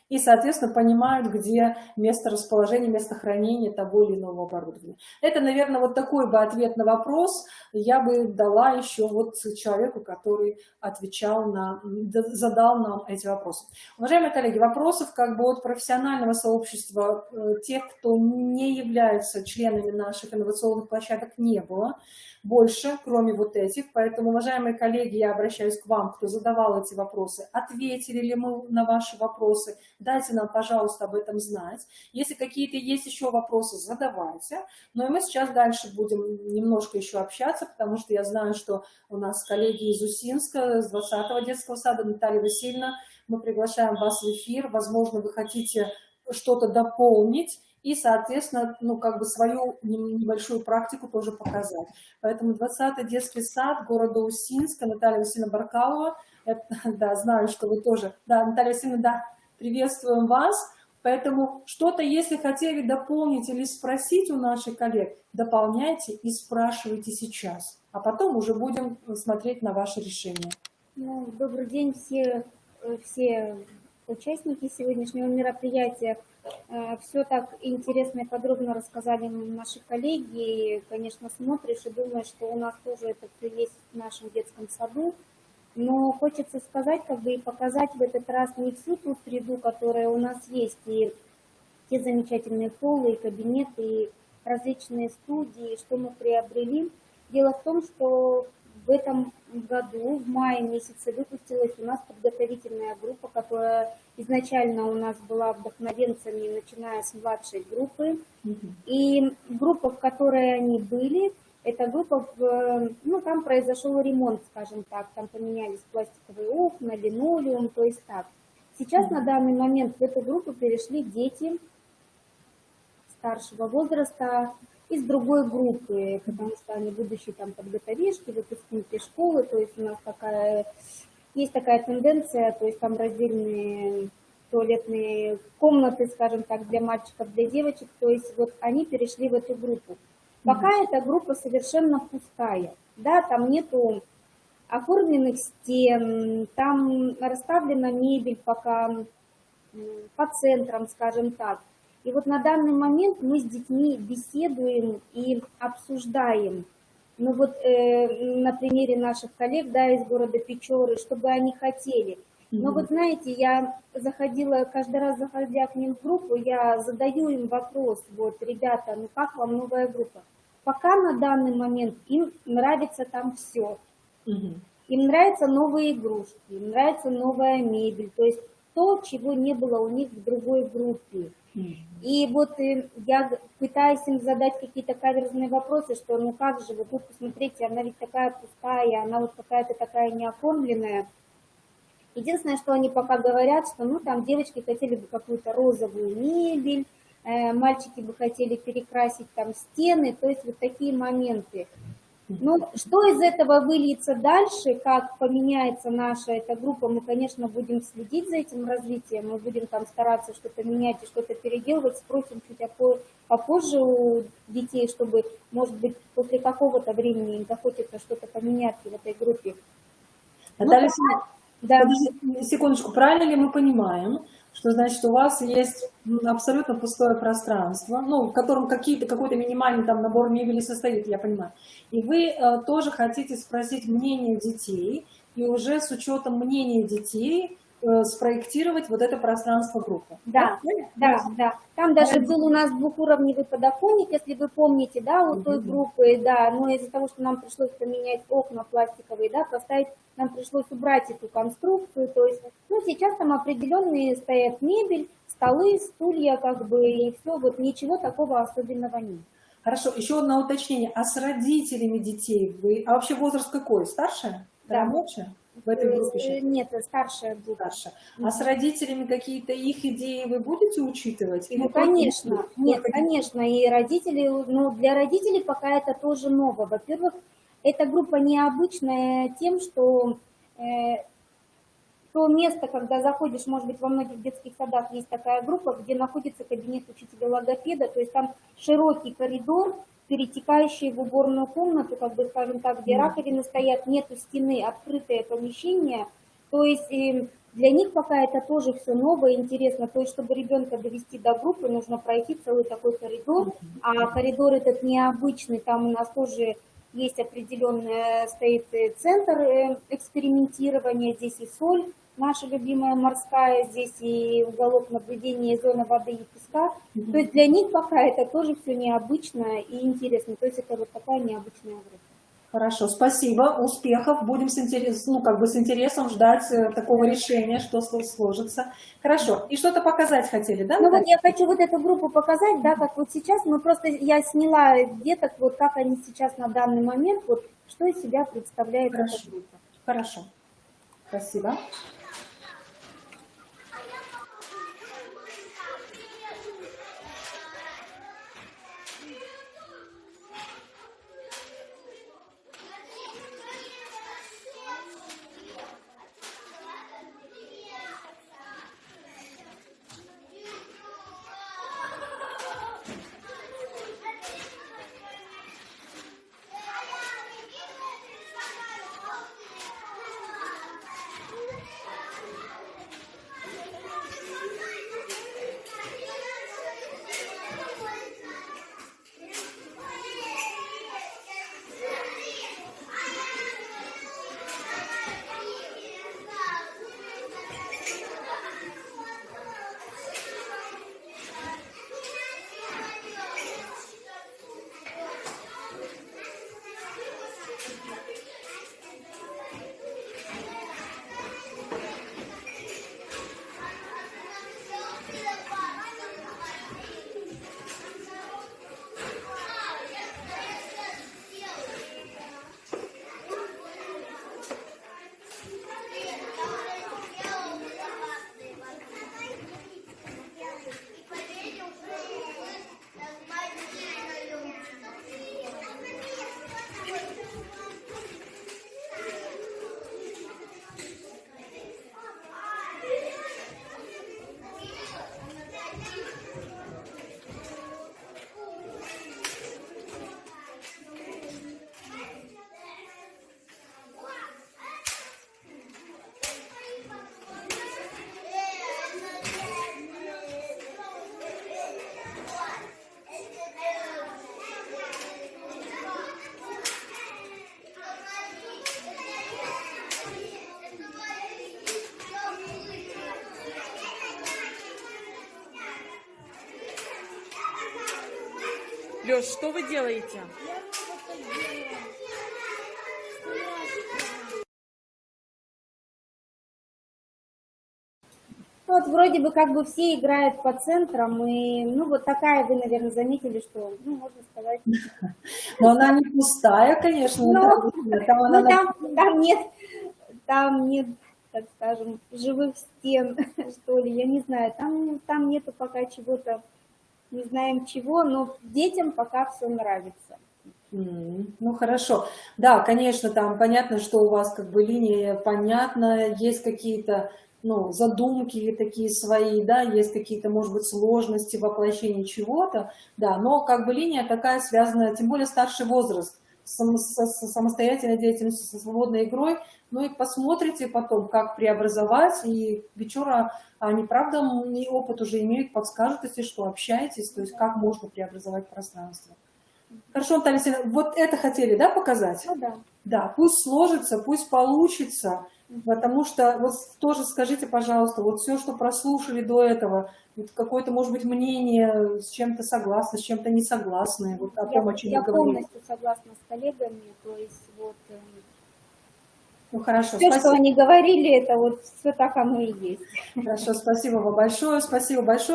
И, соответственно, понимают, где место расположения, место хранения того или иного оборудования. Это, наверное, вот такой бы ответ на вопрос я бы дала еще вот человеку, который задал нам эти вопросы. Уважаемые коллеги, вопросов как бы от профессионального сообщества, тех, кто не является членами наших инновационных площадок, не было больше, кроме вот этих. Поэтому, уважаемые коллеги, я обращаюсь к вам, кто задавал эти вопросы. Ответили ли мы на ваши вопросы? Дайте нам, пожалуйста, об этом знать. Если какие-то есть еще вопросы, задавайте. Ну и мы сейчас дальше будем немножко еще общаться, потому что я знаю, что у нас коллеги из Усинска, с 20-го детского сада, Наталья Васильевна, мы приглашаем вас в эфир. Возможно, вы хотите что-то дополнить и, соответственно, как бы свою небольшую практику тоже показать. Поэтому 20-й детский сад города Усинска, Наталья Васильевна Баркалова, да, знаю, что вы тоже, да, Наталья Васильевна, да, приветствуем вас. Поэтому что-то, если хотели дополнить или спросить у наших коллег, дополняйте и спрашивайте сейчас, а потом уже будем смотреть на ваше решение. Добрый день, все участники сегодняшнего мероприятия. Все так интересно и подробно рассказали наши коллеги. И, конечно, смотришь и думаешь, что у нас тоже это все есть в нашем детском саду. Но хочется сказать, как бы и показать в этот раз не всю ту среду, которая у нас есть, и те замечательные холлы, и кабинеты, и различные студии, что мы приобрели. Дело в том, что в этом году, в мае месяце, выпустилась у нас подготовительная группа, которая изначально у нас была вдохновенцами, начиная с младшей группы. И группа, в которой они были, эта группа, ну, там произошел ремонт, скажем так, там поменялись пластиковые окна, линолеум, то есть так. Сейчас на данный момент в эту группу перешли дети старшего возраста из другой группы, потому что они будущие там подготовишки, выпускники школы, то есть у нас есть такая тенденция, то есть там раздельные туалетные комнаты, скажем так, для мальчиков, для девочек, то есть вот они перешли в эту группу. Пока эта группа совершенно пустая, да, там нету оформленных стен, там расставлена мебель пока по центрам, скажем так. И вот на данный момент мы с детьми беседуем и обсуждаем, ну вот на примере наших коллег, да, из города Печоры, что бы они хотели. Но вот знаете, я каждый раз заходя к ним в группу, я задаю им вопрос, вот, ребята, ну как вам новая группа? Пока на данный момент им нравится там все. Им нравятся новые игрушки, им нравится новая мебель, то есть то, чего не было у них в другой группе. И вот я пытаюсь им задать какие-то каверзные вопросы, что ну как же, вот тут посмотрите, она ведь такая пустая, она вот какая-то такая неоформленная. Единственное, что они пока говорят, что ну там девочки хотели бы какую-то розовую мебель, мальчики бы хотели перекрасить там стены, то есть вот такие моменты. Ну, что из этого выльется дальше, как поменяется наша эта группа, мы, конечно, будем следить за этим развитием, мы будем там стараться что-то менять и что-то переделывать, спросим чуть попозже у детей, чтобы, может быть, после какого-то времени им захочется что-то поменять в этой группе. Наталья, да. Подождите секундочку, правильно ли мы понимаем, что значит у вас есть абсолютно пустое пространство, ну, в котором какой-то минимальный там набор мебели состоит, я понимаю, и вы тоже хотите спросить мнение детей, и уже с учетом мнения детей спроектировать вот это пространство группы. Да. Там даже был у нас двухуровневый подоконник, если вы помните, да, у той группы, да, но из-за того, что нам пришлось поменять окна пластиковые, да, поставить, нам пришлось убрать эту конструкцию, то есть, ну, сейчас там определенные стоят мебель, столы, стулья, как бы, и все, вот ничего такого особенного нет. Хорошо, еще одно уточнение, а с родителями детей вы, а вообще возраст какой, старше? Да. Младше? В этой группе сейчас? Нет, старшая группа. Старше. А с родителями какие-то их идеи вы будете учитывать? Ну, конечно, нет, конечно, и родители, ну, для родителей пока это тоже ново. Во-первых, эта группа необычная тем, что то место, когда заходишь, может быть, во многих детских садах есть такая группа, где находится кабинет учителя-логопеда, то есть там широкий коридор, перетекающий в уборную комнату, как бы, скажем так, где раковины стоят, нету стены, открытое помещение, то есть для них пока это тоже все новое, интересно, то есть чтобы ребенка довести до группы, нужно пройти целый такой коридор, а коридор этот необычный, там у нас тоже есть определенный, стоит центр экспериментирования, здесь и соль, наша любимая морская, здесь и уголок наблюдения, и зона воды и песка. То есть для них пока это тоже все необычно и интересно. То есть это вот такая необычная группа. Хорошо, спасибо, успехов. Будем с интересом ждать такого решения, что сложится. Хорошо, и что-то показать хотели, да? Ну вот я хочу вот эту группу показать, да, как вот сейчас. Я сняла деток, вот как они сейчас на данный момент, вот что из себя представляет эта группа. Хорошо, спасибо. Лёш, что вы делаете? Ну, вот вроде бы как бы все играют по центрам, и, ну, вот такая вы, наверное, заметили, что, ну, можно сказать. Но она не пустая, конечно. Ну, там нет, так скажем, живых стен, что ли, я не знаю, там нету пока чего-то, не знаем чего, но детям пока все нравится. Ну, хорошо. Да, конечно, там понятно, что у вас как бы линия понятна, есть какие-то, ну, задумки такие свои, да, есть какие-то, может быть, сложности в воплощении чего-то, да, но как бы линия такая связана, тем более старший возраст, с самостоятельной деятельностью, со свободной игрой, ну и посмотрите потом, как преобразовать, и вечера, они, правда, и опыт уже имеют, подскажут, если что, общаетесь, то есть как можно преобразовать пространство. Хорошо, Наталья Алексеевна, вот это хотели, да, показать? Ну да. Да, пусть сложится, пусть получится, потому что, вот тоже скажите, пожалуйста, вот все, что прослушали до этого, вот какое-то, может быть, мнение, с чем-то согласны, с чем-то не согласны, вот о том, о чем Я вы говорили. полностью согласна с коллегами, то есть вот Ну, хорошо, все, спасибо. что они говорили, это вот все так оно и есть. Хорошо, спасибо вам большое,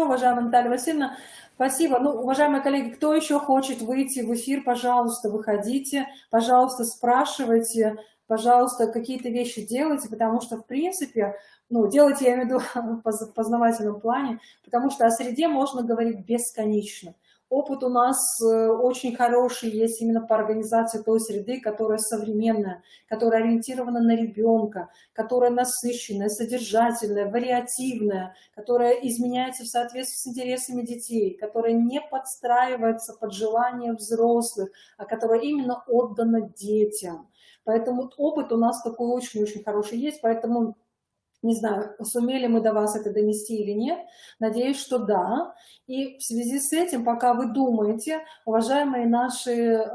уважаемая Наталья Васильевна. Спасибо. Ну, уважаемые коллеги, кто еще хочет выйти в эфир, пожалуйста, выходите, пожалуйста, спрашивайте, пожалуйста, какие-то вещи делайте, потому что, в принципе, ну, делайте, я имею в виду, в познавательном плане, потому что о среде можно говорить бесконечно. Опыт у нас очень хороший есть именно по организации той среды, которая современная, которая ориентирована на ребенка, которая насыщенная, содержательная, вариативная, которая изменяется в соответствии с интересами детей, которая не подстраивается под желания взрослых, а которая именно отдана детям. Поэтому опыт у нас такой очень-очень хороший есть, поэтому... Не знаю, сумели мы до вас это донести или нет. Надеюсь, что да. И в связи с этим, пока вы думаете, уважаемые наши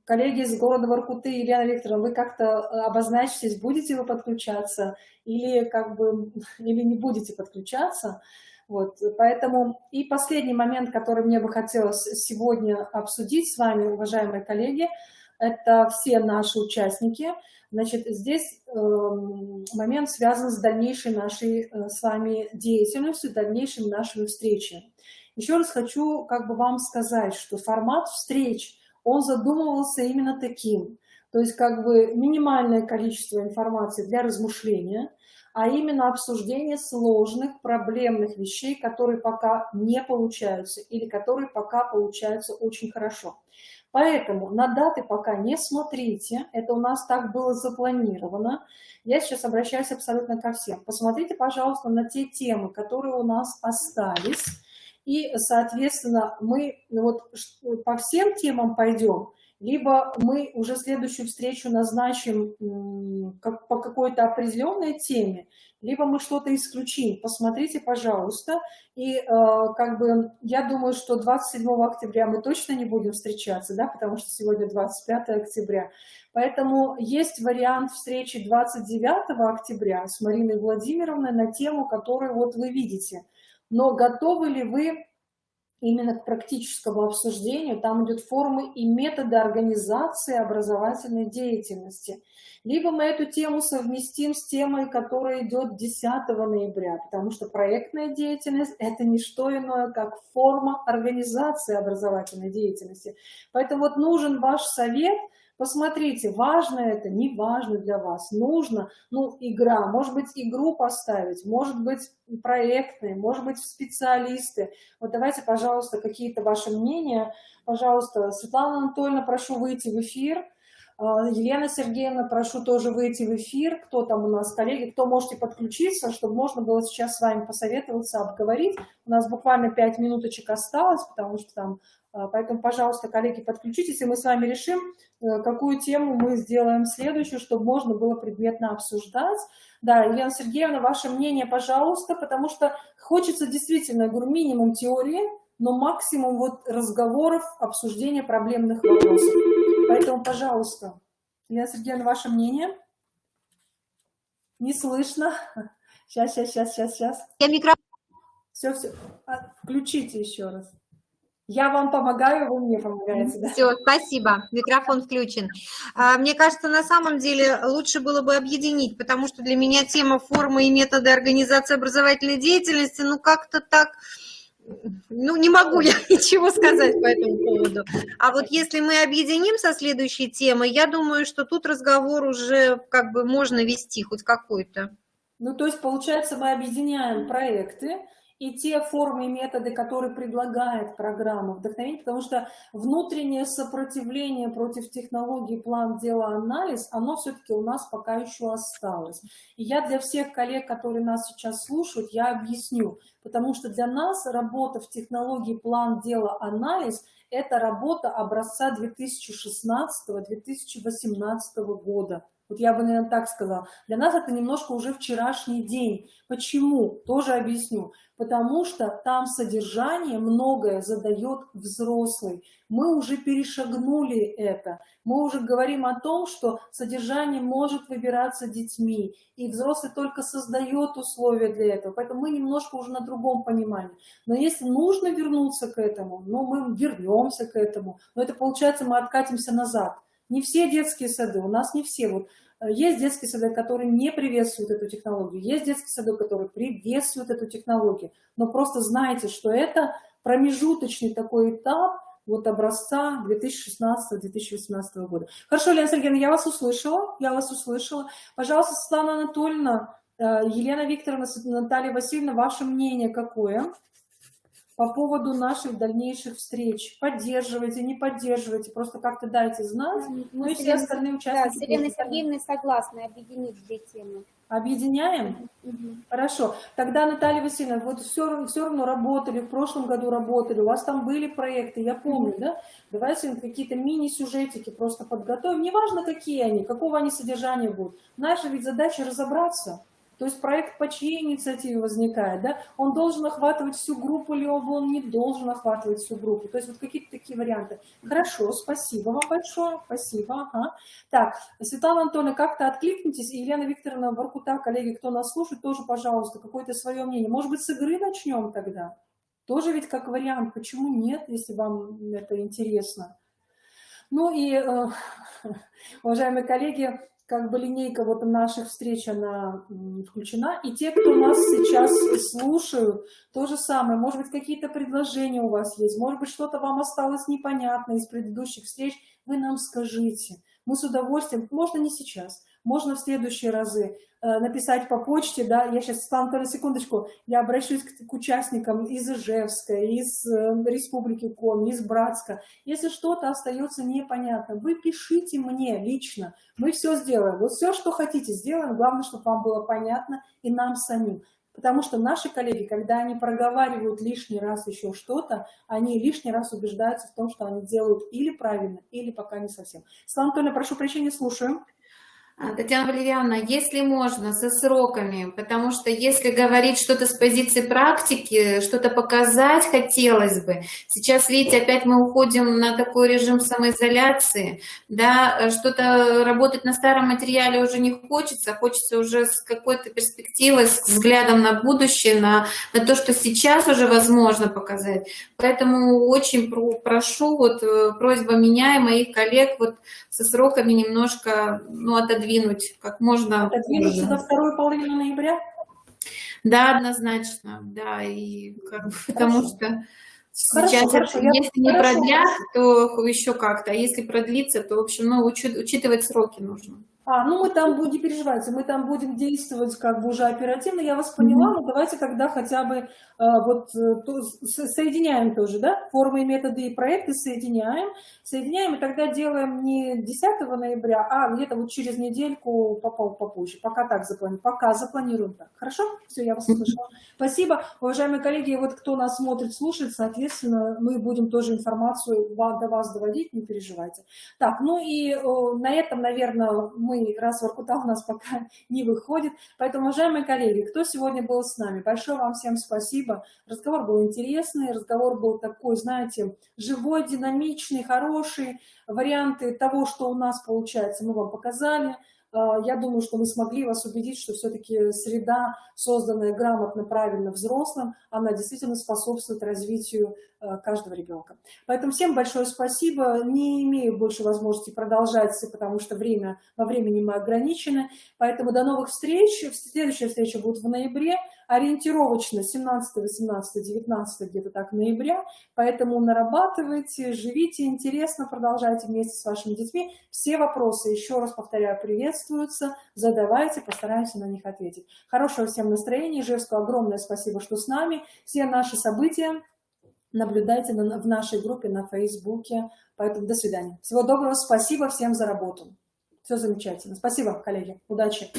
коллеги из города Воркуты, Елена Викторовна, вы как-то обозначитесь, будете вы подключаться или, как бы, или не будете подключаться. Вот, поэтому и последний момент, который мне бы хотелось сегодня обсудить с вами, уважаемые коллеги, это все наши участники. Значит, здесь момент связан с дальнейшей нашей с вами деятельностью, дальнейшими нашими встречами. Еще раз хочу как бы вам сказать, что формат встреч, он задумывался именно таким. То есть как бы минимальное количество информации для размышления, а именно обсуждение сложных, проблемных вещей, которые пока не получаются или которые пока получаются очень хорошо. Поэтому на даты пока не смотрите, это у нас так было запланировано. Я сейчас обращаюсь абсолютно ко всем. Посмотрите, пожалуйста, на те темы, которые у нас остались. И, соответственно, мы вот по всем темам пойдем, либо мы уже следующую встречу назначим по какой-то определенной теме, либо мы что-то исключим. Посмотрите, пожалуйста. И как бы я думаю, что 27 октября мы точно не будем встречаться, да, потому что сегодня 25 октября. Поэтому есть вариант встречи 29 октября с Мариной Владимировной на тему, которую вот вы видите. Но готовы ли вы именно к практическому обсуждению? Там идут формы и методы организации образовательной деятельности. Либо мы эту тему совместим с темой, которая идет 10 ноября, потому что проектная деятельность – это не что иное, как форма организации образовательной деятельности. Поэтому вот нужен ваш совет. Посмотрите, важно это, не важно для вас, нужно, ну, игра, может быть, игру поставить, может быть, проектные, может быть, специалисты. Вот давайте, пожалуйста, какие-то ваши мнения. Пожалуйста, Светлана Анатольевна, прошу выйти в эфир. Елена Сергеевна, прошу тоже выйти в эфир. Кто там у нас, коллеги, кто можете подключиться, чтобы можно было сейчас с вами посоветоваться, обговорить. У нас буквально 5 минуточек осталось, потому что там... Поэтому, пожалуйста, коллеги, подключитесь, и мы с вами решим, какую тему мы сделаем следующую, чтобы можно было предметно обсуждать. Да, Елена Сергеевна, ваше мнение, пожалуйста, потому что хочется действительно, я говорю, минимум теории, но максимум вот разговоров, обсуждения проблемных вопросов. Поэтому, пожалуйста, Елена Сергеевна, ваше мнение? Не слышно. Сейчас. Я микрофон. Все. Включите еще раз. Я вам помогаю, вы мне помогаете, да? Все, спасибо. Микрофон включен. Мне кажется, на самом деле лучше было бы объединить, потому что для меня тема формы и методы организации образовательной деятельности, ну, как-то так, ну, не могу я ничего сказать по этому поводу. А вот если мы объединим со следующей темой, я думаю, что тут разговор уже как бы можно вести хоть какой-то. Ну, то есть, получается, мы объединяем проекты и те формы и методы, которые предлагает программа вдохновения, потому что внутреннее сопротивление против технологии план, дело, анализ, оно все-таки у нас пока еще осталось. И я для всех коллег, которые нас сейчас слушают, я объясню, потому что для нас работа в технологии план, дело, анализ – это работа образца 2016-2018 года. Вот я бы, наверное, так сказала. Для нас это немножко уже вчерашний день. Почему? Тоже объясню. Потому что там содержание многое задает взрослый. Мы уже перешагнули это. Мы уже говорим о том, что содержание может выбираться детьми. И взрослый только создает условия для этого. Поэтому мы немножко уже на другом понимании. Но если нужно вернуться к этому, ну, мы вернемся к этому. Но это получается, мы откатимся назад. Не все детские сады, у нас не все. Вот есть детские сады, которые не приветствуют эту технологию, есть детские сады, которые приветствуют эту технологию. Но просто знайте, что это промежуточный такой этап вот образца 2016-2018 года. Хорошо, Елена Сергеевна, я вас услышала. Пожалуйста, Светлана Анатольевна, Елена Викторовна, Наталья Васильевна, ваше мнение какое по поводу наших дальнейших встреч? Поддерживайте, не поддерживайте, просто как-то дайте знать. Ну и все остальные участники. Да, с Еленой Сергеевной согласны объединить две темы. Объединяем? Хорошо. Тогда, Наталья Васильевна, вот все равно работали, в прошлом году работали, у вас там были проекты, я помню, да? Давайте какие-то мини-сюжетики просто подготовим. Неважно, какие они, какого они содержания будут. Наша ведь задача разобраться. То есть проект по чьей инициативе возникает, да? Он должен охватывать всю группу, или он не должен охватывать всю группу. То есть вот какие-то такие варианты. Хорошо, спасибо вам большое, спасибо. Ага. Так, Светлана Анатольевна, как-то откликнитесь, и Елена Викторовна, Воркута, коллеги, кто нас слушает, тоже, пожалуйста, какое-то свое мнение. Может быть, с игры начнем тогда? Тоже ведь как вариант. Почему нет, если вам это интересно? Ну и, уважаемые коллеги, как бы линейка вот наших встреч, она включена. И те, кто нас сейчас слушают, то же самое. Может быть, какие-то предложения у вас есть, может быть, что-то вам осталось непонятно из предыдущих встреч, вы нам скажите. Мы с удовольствием, можно не сейчас, можно в следующие разы написать по почте, да, я сейчас, Светлана, секундочку, я обращусь к участникам из Ижевска, из Республики Коми, из Братска. Если что-то остается непонятно, вы пишите мне лично, мы все сделаем. Вот все, что хотите, сделаем, главное, чтобы вам было понятно и нам самим. Потому что наши коллеги, когда они проговаривают лишний раз еще что-то, они лишний раз убеждаются в том, что они делают или правильно, или пока не совсем. Светлана Анатольевна, прошу прощения, слушаем. Татьяна Валерьяновна, если можно, со сроками, потому что если говорить что-то с позиции практики, что-то показать хотелось бы. Сейчас, видите, опять мы уходим на такой режим самоизоляции, да, что-то работать на старом материале уже не хочется, хочется уже с какой-то перспективой, с взглядом на будущее, на то, что сейчас уже возможно показать. Поэтому очень прошу, вот просьба меня и моих коллег вот со сроками немножко, ну, отодвинуть как можно. Отодвинуться до второй половины ноября? Да, однозначно, да, и как бы, потому что сейчас, хорошо, если не продлят, то еще как-то, а если продлится, то, в общем, ну, учитывать сроки нужно. Ну мы там будем, не переживайте, мы там будем действовать как бы уже оперативно, я вас поняла, но давайте тогда хотя бы соединяем тоже, да, формы, методы и проекты соединяем, и тогда делаем не 10 ноября, а где-то вот через недельку попозже, пока запланируем так. Хорошо? Все, я вас услышала. Спасибо, уважаемые коллеги, вот кто нас смотрит, слушает, соответственно, мы будем тоже информацию до вас доводить, не переживайте. Так, ну и на этом, наверное, раз Воркута у нас пока не выходит. Поэтому, уважаемые коллеги, кто сегодня был с нами, большое вам всем спасибо. Разговор был интересный, разговор был такой, знаете, живой, динамичный, хороший. Варианты того, что у нас получается, мы вам показали. Я думаю, что мы смогли вас убедить, что все-таки среда, созданная грамотно, правильно взрослым, она действительно способствует развитию каждого ребенка. Поэтому всем большое спасибо. Не имею больше возможности продолжать, потому что во времени мы ограничены. Поэтому до новых встреч. Следующая встреча будет в ноябре. Ориентировочно 17, 18, 19 где-то так ноября. Поэтому нарабатывайте, живите интересно, продолжайте вместе с вашими детьми. Все вопросы, еще раз повторяю, приветствуются. Задавайте, постараемся на них ответить. Хорошего всем настроения. Ижевску огромное спасибо, что с нами. Все наши события наблюдайте в нашей группе на Фейсбуке. Поэтому до свидания. Всего доброго. Спасибо всем за работу. Все замечательно. Спасибо, коллеги. Удачи.